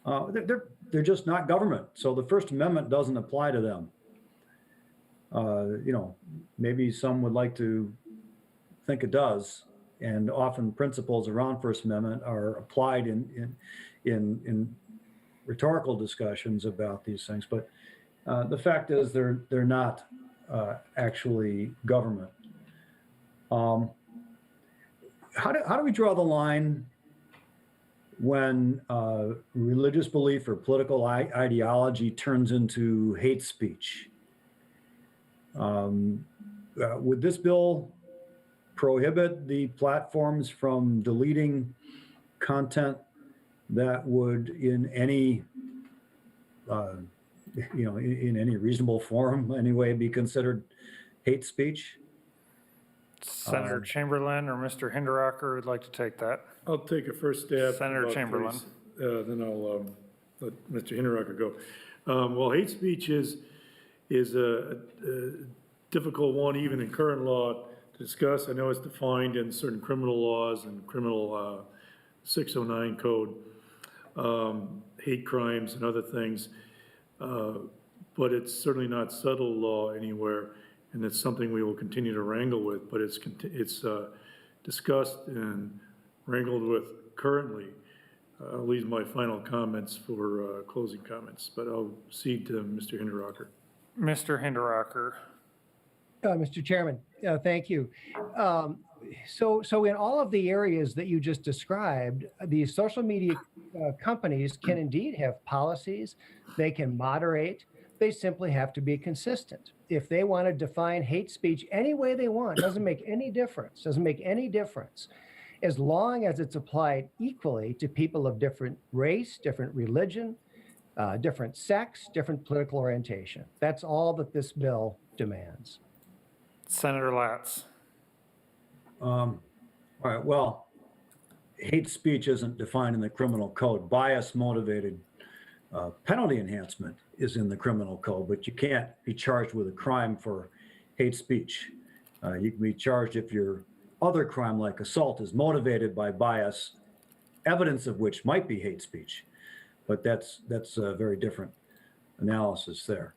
They're just not government. So the First Amendment doesn't apply to them. Maybe some would like to think it does, and often principles around First Amendment are applied in rhetorical discussions about these things. But the fact is, they're not actually government. How do we draw the line when religious belief or political ideology turns into hate speech? Would this bill prohibit the platforms from deleting content that would, in any, in any reasonable form anyway, be considered hate speech? Senator Chamberlain or Mr. Hinderaker would like to take that. I'll take a first stab. Senator Chamberlain. Then I'll let Mr. Hinderaker go. Well, hate speech is a difficult one, even in current law, to discuss. I know it's defined in certain criminal laws and criminal 609 code, hate crimes and other things. But it's certainly not settled law anywhere, and it's something we will continue to wrangle with, but it's discussed and wrangled with currently. I'll leave my final comments for closing comments, but I'll cede to Mr. Hinderaker. Mr. Hinderaker. Mr. Chairman, thank you. So in all of the areas that you just described, the social media companies can indeed have policies. They can moderate. They simply have to be consistent. If they want to define hate speech any way they want, doesn't make any difference. Doesn't make any difference, as long as it's applied equally to people of different race, different religion, different sex, different political orientation. That's all that this bill demands. Senator Latz. All right, well, hate speech isn't defined in the criminal code. Bias-motivated penalty enhancement is in the criminal code, but you can't be charged with a crime for hate speech. You can be charged if your other crime, like assault, is motivated by bias, evidence of which might be hate speech. But that's a very different analysis there.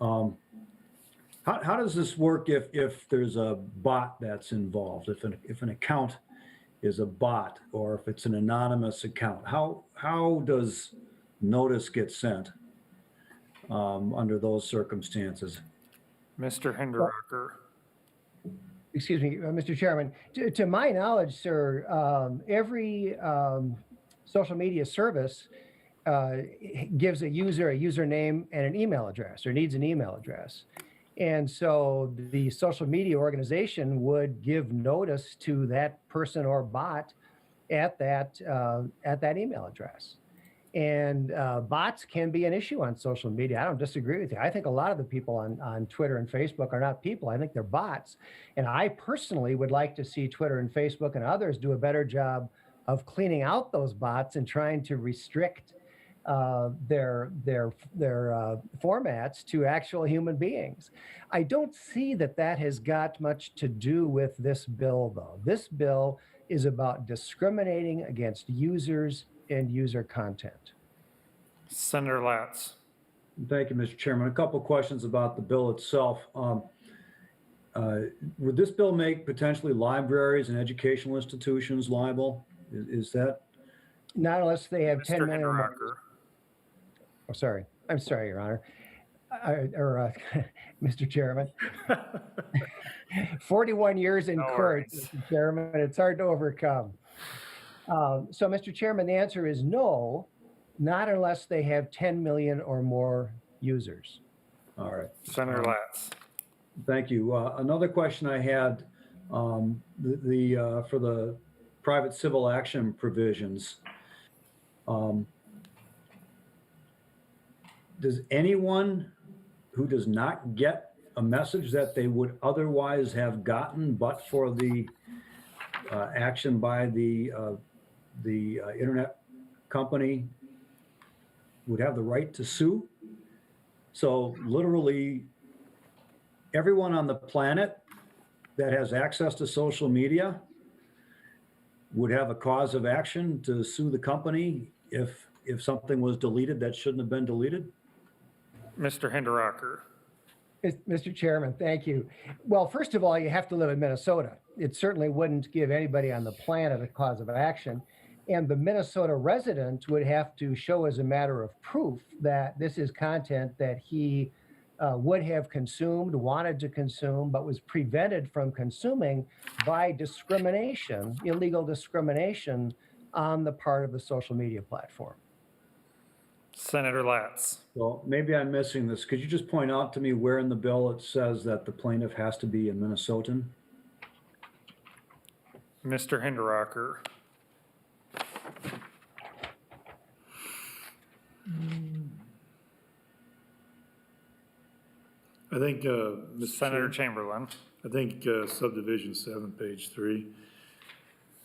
How does this work if there's a bot that's involved? If an account is a bot, or if it's an anonymous account, how does notice get sent under those circumstances? Mr. Hinderaker. Excuse me, Mr. Chairman. To my knowledge, sir, every social media service gives a user a username and an email address, or needs an email address. And so the social media organization would give notice to that person or bot at that email address. And bots can be an issue on social media. I don't disagree with you. I think a lot of the people on Twitter and Facebook are not people. I think they're bots. And I personally would like to see Twitter and Facebook and others do a better job of cleaning out those bots and trying to restrict their formats to actual human beings. I don't see that has got much to do with this bill, though. This bill is about discriminating against users and user content. Senator Latz. Thank you, Mr. Chairman. A couple questions about the bill itself. Would this bill make potentially libraries and educational institutions liable? Is that? Not unless they have 10 Mr. million or more. Hinderaker. Oh, sorry. I'm sorry, Your Honor. Mr. Chairman. 41 years in No court, worries. Mr. Chairman. It's hard to overcome. So, Mr. Chairman, the answer is no, not unless they have 10 million or more users. All right. Senator Latz. Thank you. Another question I had, for the private civil action provisions, does anyone who does not get a message that they would otherwise have gotten but for the action by the internet company would have the right to sue? So literally everyone on the planet that has access to social media would have a cause of action to sue the company if something was deleted that shouldn't have been deleted? Mr. Hinderaker. Mr. Chairman, thank you. Well, first of all, you have to live in Minnesota. It certainly wouldn't give anybody on the planet a cause of action. And the Minnesota resident would have to show as a matter of proof that this is content that he would have consumed, wanted to consume, but was prevented from consuming by discrimination, illegal discrimination on the part of the social media platform. Senator Latz. Well, maybe I'm missing this. Could you just point out to me where in the bill it says that the plaintiff has to be a Minnesotan? Mr. Hinderaker. I think, Mr. Senator Chair, Chamberlain. I think subdivision 7, page 3.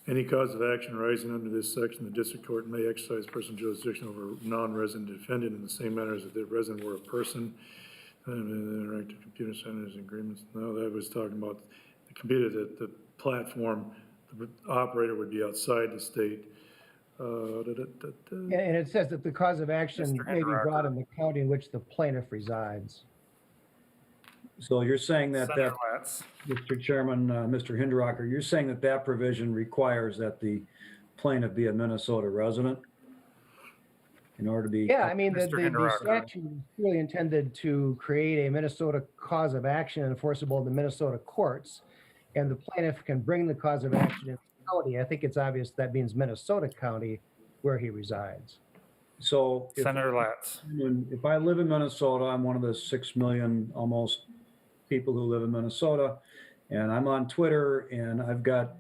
Any cause of action arising under this section, the district court may exercise personal jurisdiction over a non-resident defendant in the same manner as if the resident were a person. Interactive computer centers agreements. No, that was talking about the computer, that the platform, the operator would be outside the state. And it says that the cause of action Mr. may be brought Hinderaker. in the county in which the plaintiff resides. So you're saying that, Senator Latz. Mr. Chairman, Mr. Hinderaker, you're saying that that provision requires that the plaintiff be a Minnesota resident in order to be? Yeah, I mean, the Mr. Hinderaker. statute is really intended to create a Minnesota cause of action enforceable in the Minnesota courts, and the plaintiff can bring the cause of action in the county. I think it's obvious that means Minnesota County where he resides. So Senator Latz. if I live in Minnesota, I'm one of the 6 million almost people who live in Minnesota, and I'm on Twitter, and I've got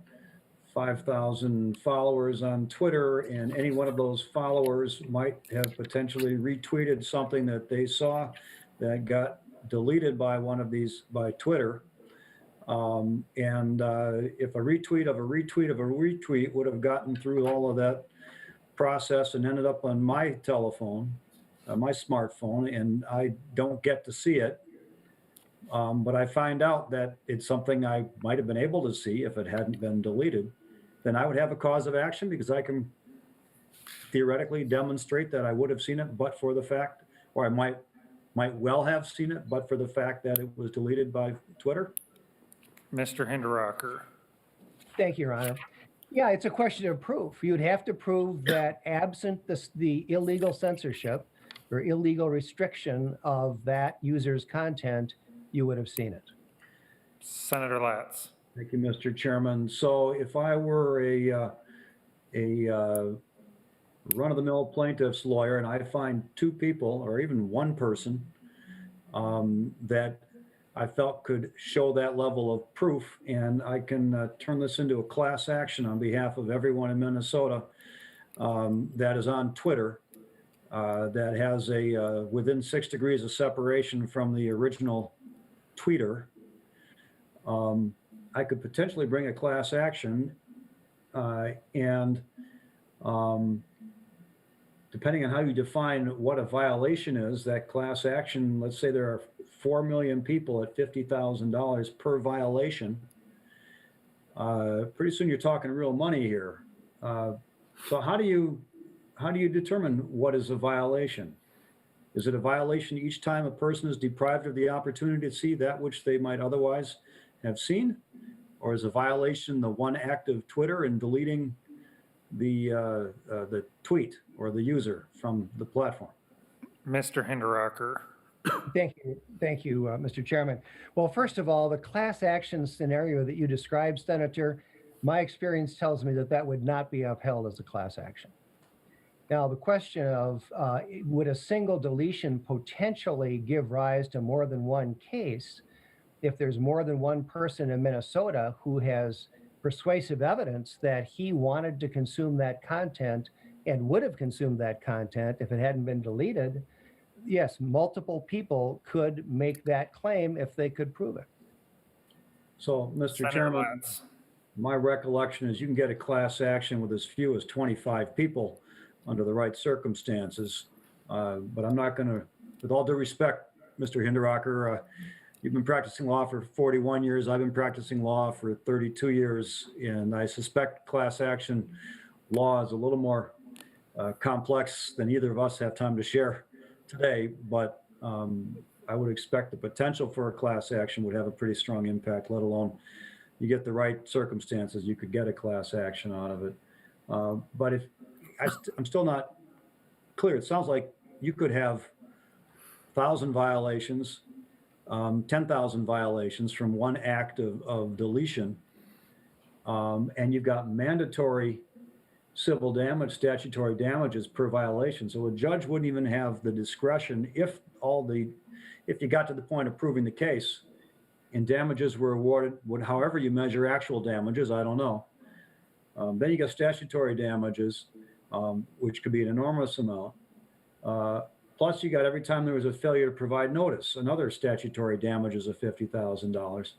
5,000 followers on Twitter, and any one of those followers might have potentially retweeted something that they saw that got deleted by one of these, by Twitter. If a retweet of a retweet of a retweet would have gotten through all of that process and ended up on my telephone, my smartphone, and I don't get to see it, but I find out that it's something I might have been able to see if it hadn't been deleted, then I would have a cause of action because I can theoretically demonstrate that I would have seen it but for the fact, or I might well have seen it but for the fact that it was deleted by Twitter. Mr. Hinderaker. Thank you, Your Honor. Yeah, it's a question of proof. You'd have to prove that absent the illegal censorship or illegal restriction of that user's content, you would have seen it. Senator Latz. Thank you, Mr. Chairman. So if I were a run-of-the-mill plaintiff's lawyer and I find two people or even one person that I felt could show that level of proof, and I can turn this into a class action on behalf of everyone in Minnesota that is on Twitter, that has a within 6 degrees of separation from the original tweeter, I could potentially bring a class action, and depending on how you define what a violation is, that class action, let's say there are 4 million people at $50,000 per violation. Pretty soon you're talking real money here. So how do you how do you determine what is a violation? Is it a violation each time a person is deprived of the opportunity to see that which they might otherwise have seen? Or is a violation the one act of Twitter and deleting the tweet or the user from the platform? Mr. Hinderaker. Thank you, Mr. Chairman. Well, first of all, the class action scenario that you described, Senator, my experience tells me that that would not be upheld as a class action. Now, the question of would a single deletion potentially give rise to more than one case if there's more than one person in Minnesota who has persuasive evidence that he wanted to consume that content and would have consumed that content if it hadn't been deleted? Yes, multiple people could make that claim if they could prove it. So, Mr. Senator Chairman, Latz. my recollection is you can get a class action with as few as 25 people under the right circumstances. But I'm not going to, with all due respect, Mr. Hinderaker, you've been practicing law for 41 years. I've been practicing law for 32 years. And I suspect class action law is a little more complex than either of us have time to share today. But I would expect the potential for a class action would have a pretty strong impact, let alone you get the right circumstances, you could get a class action out of it. But if I'm still not clear, it sounds like you could have 1,000 violations, 10,000 violations from one act of deletion, and you've got mandatory civil damage, statutory damages per violation. So a judge wouldn't even have the discretion if you got to the point of proving the case and damages were awarded, however you measure actual damages, I don't know. Then you got statutory damages, which could be an enormous amount. Plus you got every time there was a failure to provide notice, another statutory damages of $50,000.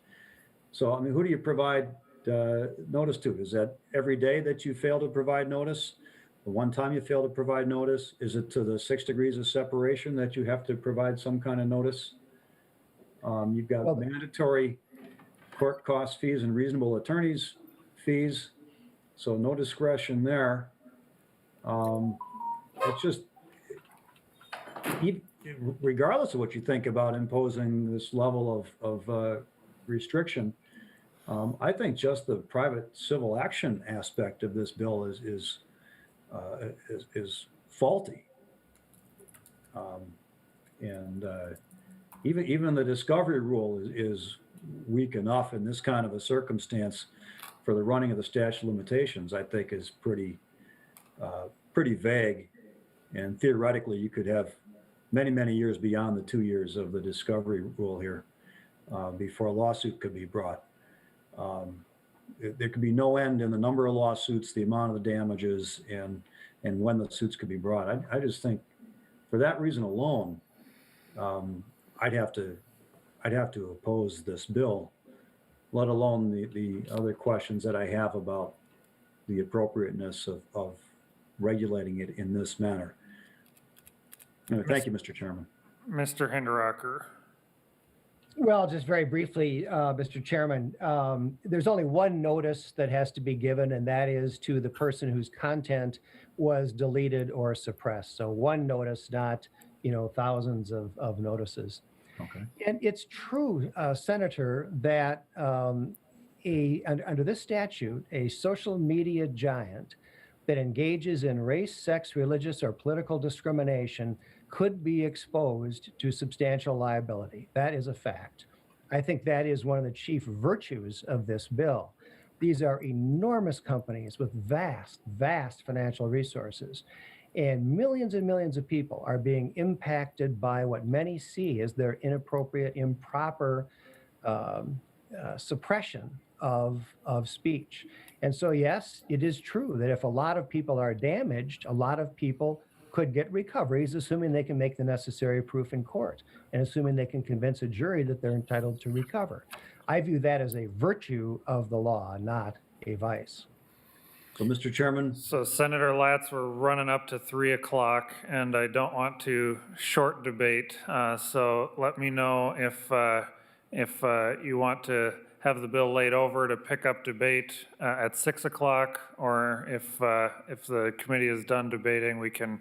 So, I mean, who do you provide notice to? Is that every day that you fail to provide notice? The one time you fail to provide notice? Is it to the 6 degrees of separation that you have to provide some kind of notice? You've got mandatory court cost fees and reasonable attorney's fees. So no discretion there. It's just, regardless of what you think about imposing this level of restriction, I think just the private civil action aspect of this bill is faulty. Even the discovery rule is weak enough in this kind of a circumstance for the running of the statute of limitations. I think is pretty vague, and theoretically you could have many years beyond the 2 years of the discovery rule here before a lawsuit could be brought. There could be no end in the number of lawsuits, the amount of the damages, and when the suits could be brought. I just think for that reason alone, I'd have to oppose this bill, let alone the other questions that I have about the appropriateness of regulating it in this manner. Thank you, Mr. Chairman. Mr. Hinderaker. Well, just very briefly, Mr. Chairman, there's only one notice that has to be given, and that is to the person whose content was deleted or suppressed. So one notice, not thousands of notices. Okay. And it's true, Senator, that under this statute, a social media giant that engages in race, sex, religious, or political discrimination could be exposed to substantial liability. That is a fact. I think that is one of the chief virtues of this bill. These are enormous companies with vast financial resources, and millions of people are being impacted by what many see as their inappropriate, improper suppression of speech. And so, yes, it is true that if a lot of people are damaged, a lot of people could get recoveries, assuming they can make the necessary proof in court and assuming they can convince a jury that they're entitled to recover. I view that as a virtue of the law, not a vice. So, Mr. Chairman. So, Senator Latz, we're running up to 3 o'clock, and I don't want to short debate. So let me know if you want to have the bill laid over to pick up debate at 6 o'clock, or if the committee is done debating, we can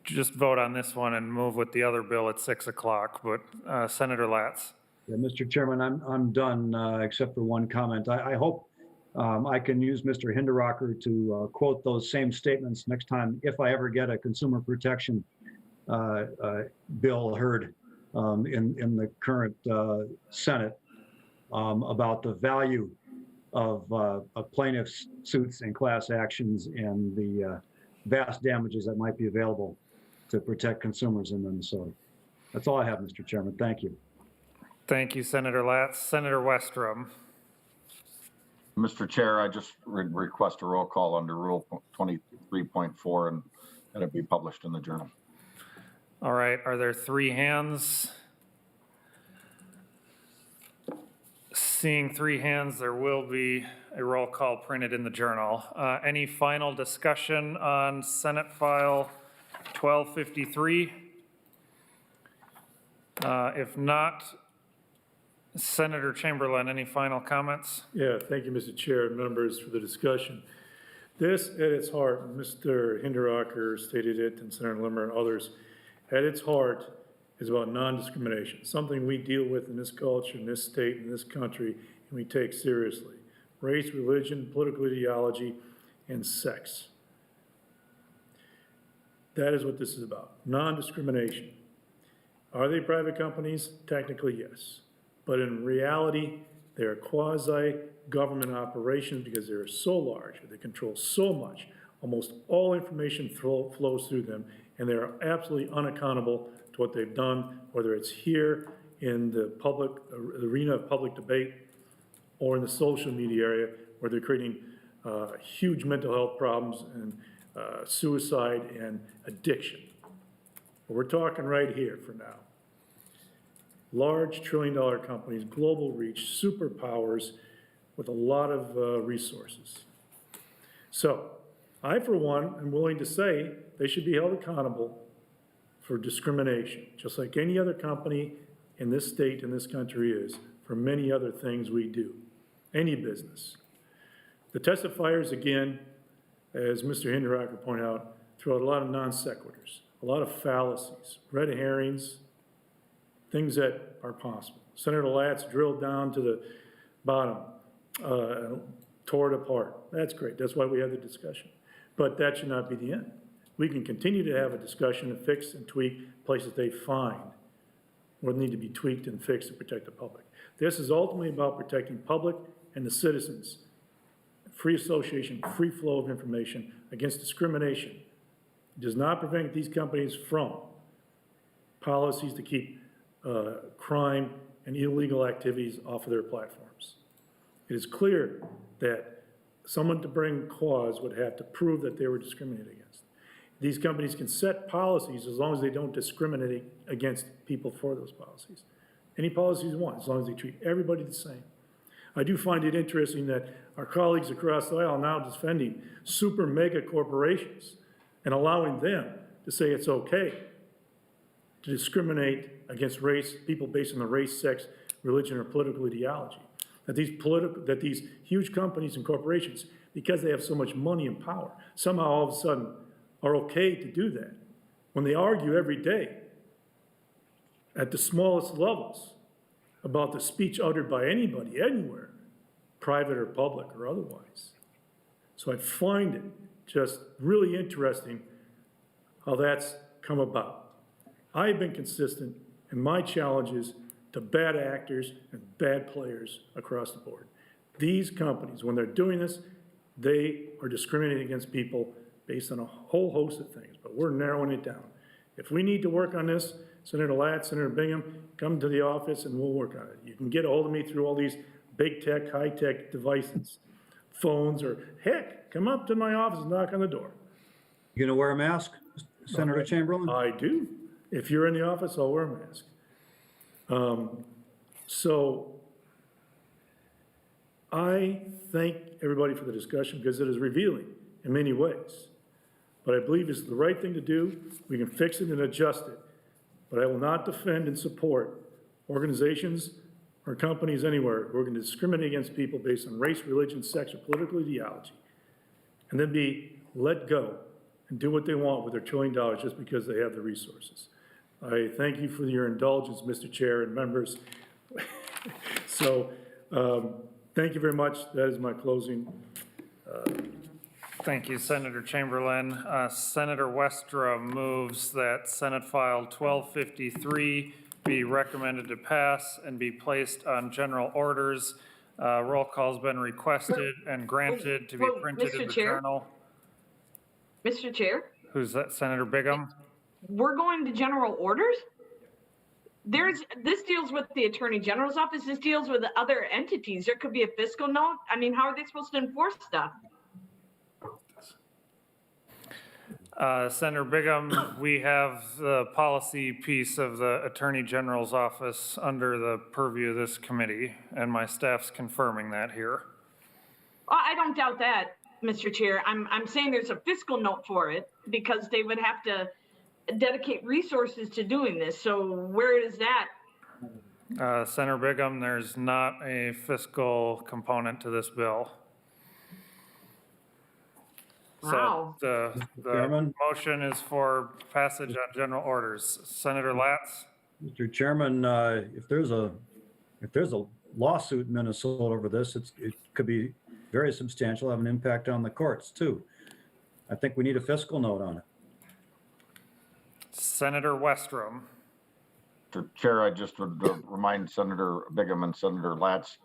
just vote on this one and move with the other bill at 6 o'clock. But Senator Latz. Yeah, Mr. Chairman, I'm done, except for one comment. I hope I can use Mr. Hinderaker to quote those same statements next time if I ever get a consumer protection bill heard in the current Senate about the value of plaintiffs' suits and class actions and the vast damages that might be available to protect consumers in Minnesota. That's all I have, Mr. Chairman. Thank you. Thank you, Senator Latz. Senator Westrom. Mr. Chair, I just request a roll call under Rule 23.4 and that it be published in the Journal. All right, are there 3 hands? Seeing 3 hands, there will be a roll call printed in the Journal. Any final discussion on Senate File 1253? If not, Senator Chamberlain, any final comments? Yeah, thank you, Mr. Chair and members, for the discussion. This, at its heart, Mr. Hinderaker stated it, and Senator Limmer and others, at its heart is about non-discrimination, something we deal with in this culture, in this state, in this country, and we take seriously. Race, religion, political ideology, and sex. That is what this is about, non-discrimination. Are they private companies? Technically, yes. But in reality, they are quasi-government operations because they are so large, they control so much. Almost all information flows through them, and they are absolutely unaccountable to what they've done, whether it's here in the public arena of public debate or in the social media area, where they're creating huge mental health problems and suicide and addiction. But we're talking right here for now. Large trillion-dollar companies, global reach, superpowers with a lot of resources. So I, for one, am willing to say they should be held accountable for discrimination, just like any other company in this state, in this country is, for many other things we do, any business. The testifiers, again, as Mr. Hinderaker pointed out, throw out a lot of non sequiturs, a lot of fallacies, red herrings, things that are possible. Senator Latz drilled down to the bottom, tore it apart. That's great. That's why we have the discussion. But that should not be the end. We can continue to have a discussion and fix and tweak places they find what need to be tweaked and fixed to protect the public. This is ultimately about protecting public and the citizens. Free association, free flow of information against discrimination. It does not prevent these companies from policies to keep crime and illegal activities off of their platforms. It is clear that someone to bring cause would have to prove that they were discriminated against. These companies can set policies as long as they don't discriminate against people for those policies. Any policies they want, as long as they treat everybody the same. I do find it interesting that our colleagues across the aisle are now defending super mega corporations and allowing them to say it's okay to discriminate against race, people based on the race, sex, religion, or political ideology. That these huge companies and corporations, because they have so much money and power, somehow all of a sudden are okay to do that. When they argue every day at the smallest levels about the speech uttered by anybody, anywhere, private or public or otherwise. So I find it just really interesting how that's come about. I've been consistent in my challenges to bad actors and bad players across the board. These companies, when they're doing this, they are discriminating against people based on a whole host of things, but we're narrowing it down. If we need to work on this, Senator Latz, Senator Bingham, come to the office and we'll work on it. You can get a hold of me through all these big tech, high tech devices, phones, or heck, come up to my office and knock on the door. You gonna wear a mask, Senator Chamberlain? I do. If you're in the office, I'll wear a mask. So I thank everybody for the discussion because it is revealing in many ways. But I believe it's the right thing to do. We can fix it and adjust it. But I will not defend and support organizations or companies anywhere who are going to discriminate against people based on race, religion, sex, or political ideology, and then be let go and do what they want with their $1 trillion just because they have the resources. I thank you for your indulgence, Mr. Chair and members. So, thank you very much. That is my closing. Thank you, Senator Chamberlain. Senator Westra moves that Senate File 1253 be recommended to pass and be placed on general orders. Roll call's been requested and granted to be printed in the journal. Mr. Chair, Who's that, Senator Bigham? we're going to general orders? This deals with the Attorney General's office. This deals with other entities. There could be a fiscal note. I mean, how are they supposed to enforce stuff? Senator Bigham, we have the policy piece of the Attorney General's office under the purview of this committee, and my staff's confirming that here. Well, I don't doubt that, Mr. Chair. I'm saying there's a fiscal note for it because they would have to dedicate resources to doing this. So where is that? Senator Bigham, there's not a fiscal component to this bill. Wow. So the Chairman? motion is for passage on general orders. Senator Latz? Mr. Chairman, if there's a lawsuit in Minnesota over this, it could be very substantial, have an impact on the courts too. I think we need a fiscal note on it. Senator Westrom? Mr. Chair, I just would remind Senator Bigham and Senator Latz,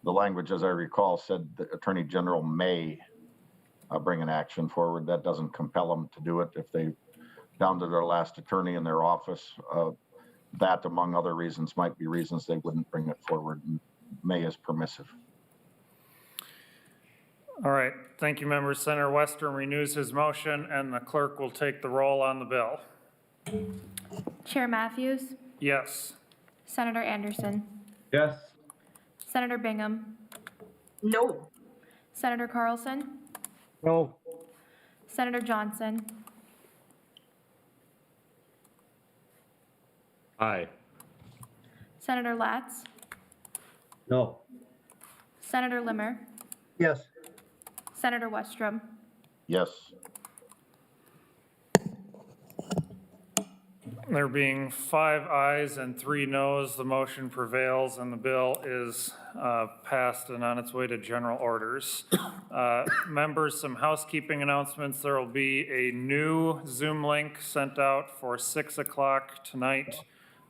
the language, as I recall, said the Attorney General may bring an action forward. That doesn't compel them to do it. If they, down to their last attorney in their office, that, among other reasons, might be reasons they wouldn't bring it forward. And may is permissive. All right, thank you, members. Senator Westrom renews his motion, and the clerk will take the roll on the bill. Chair Matthews, Yes. Senator Anderson, Yes. Senator Bingham, No. Senator Carlson, No. Senator Johnson, Aye. Senator Latz, No. Senator Limmer, Yes. Senator Westrom. Yes. There being 5 ayes and 3 noes, the motion prevails and the bill is passed and on its way to general orders. Members, some housekeeping announcements. There will be a new Zoom link sent out for 6 o'clock tonight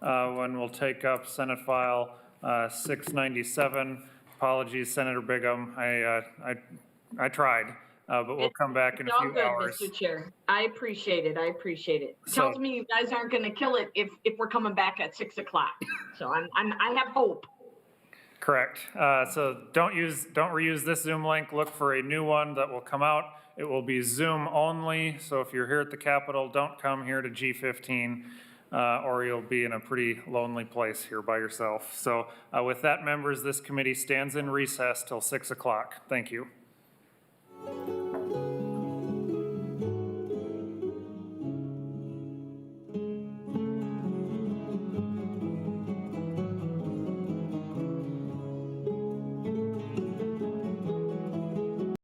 when we'll take up Senate File 697. Apologies, Senator Bigham. I tried. But we'll come back in a few hours. Mr. Chair. I appreciate it. I appreciate it. So- Tells me you guys aren't going to kill it if we're coming back at 6 o'clock. So I have hope. Correct. So don't reuse this Zoom link. Look for a new one that will come out. It will be Zoom only. So if you're here at the Capitol, don't come here to G15 or you'll be in a pretty lonely place here by yourself. So with that, members, this committee stands in recess till 6 o'clock. Thank you.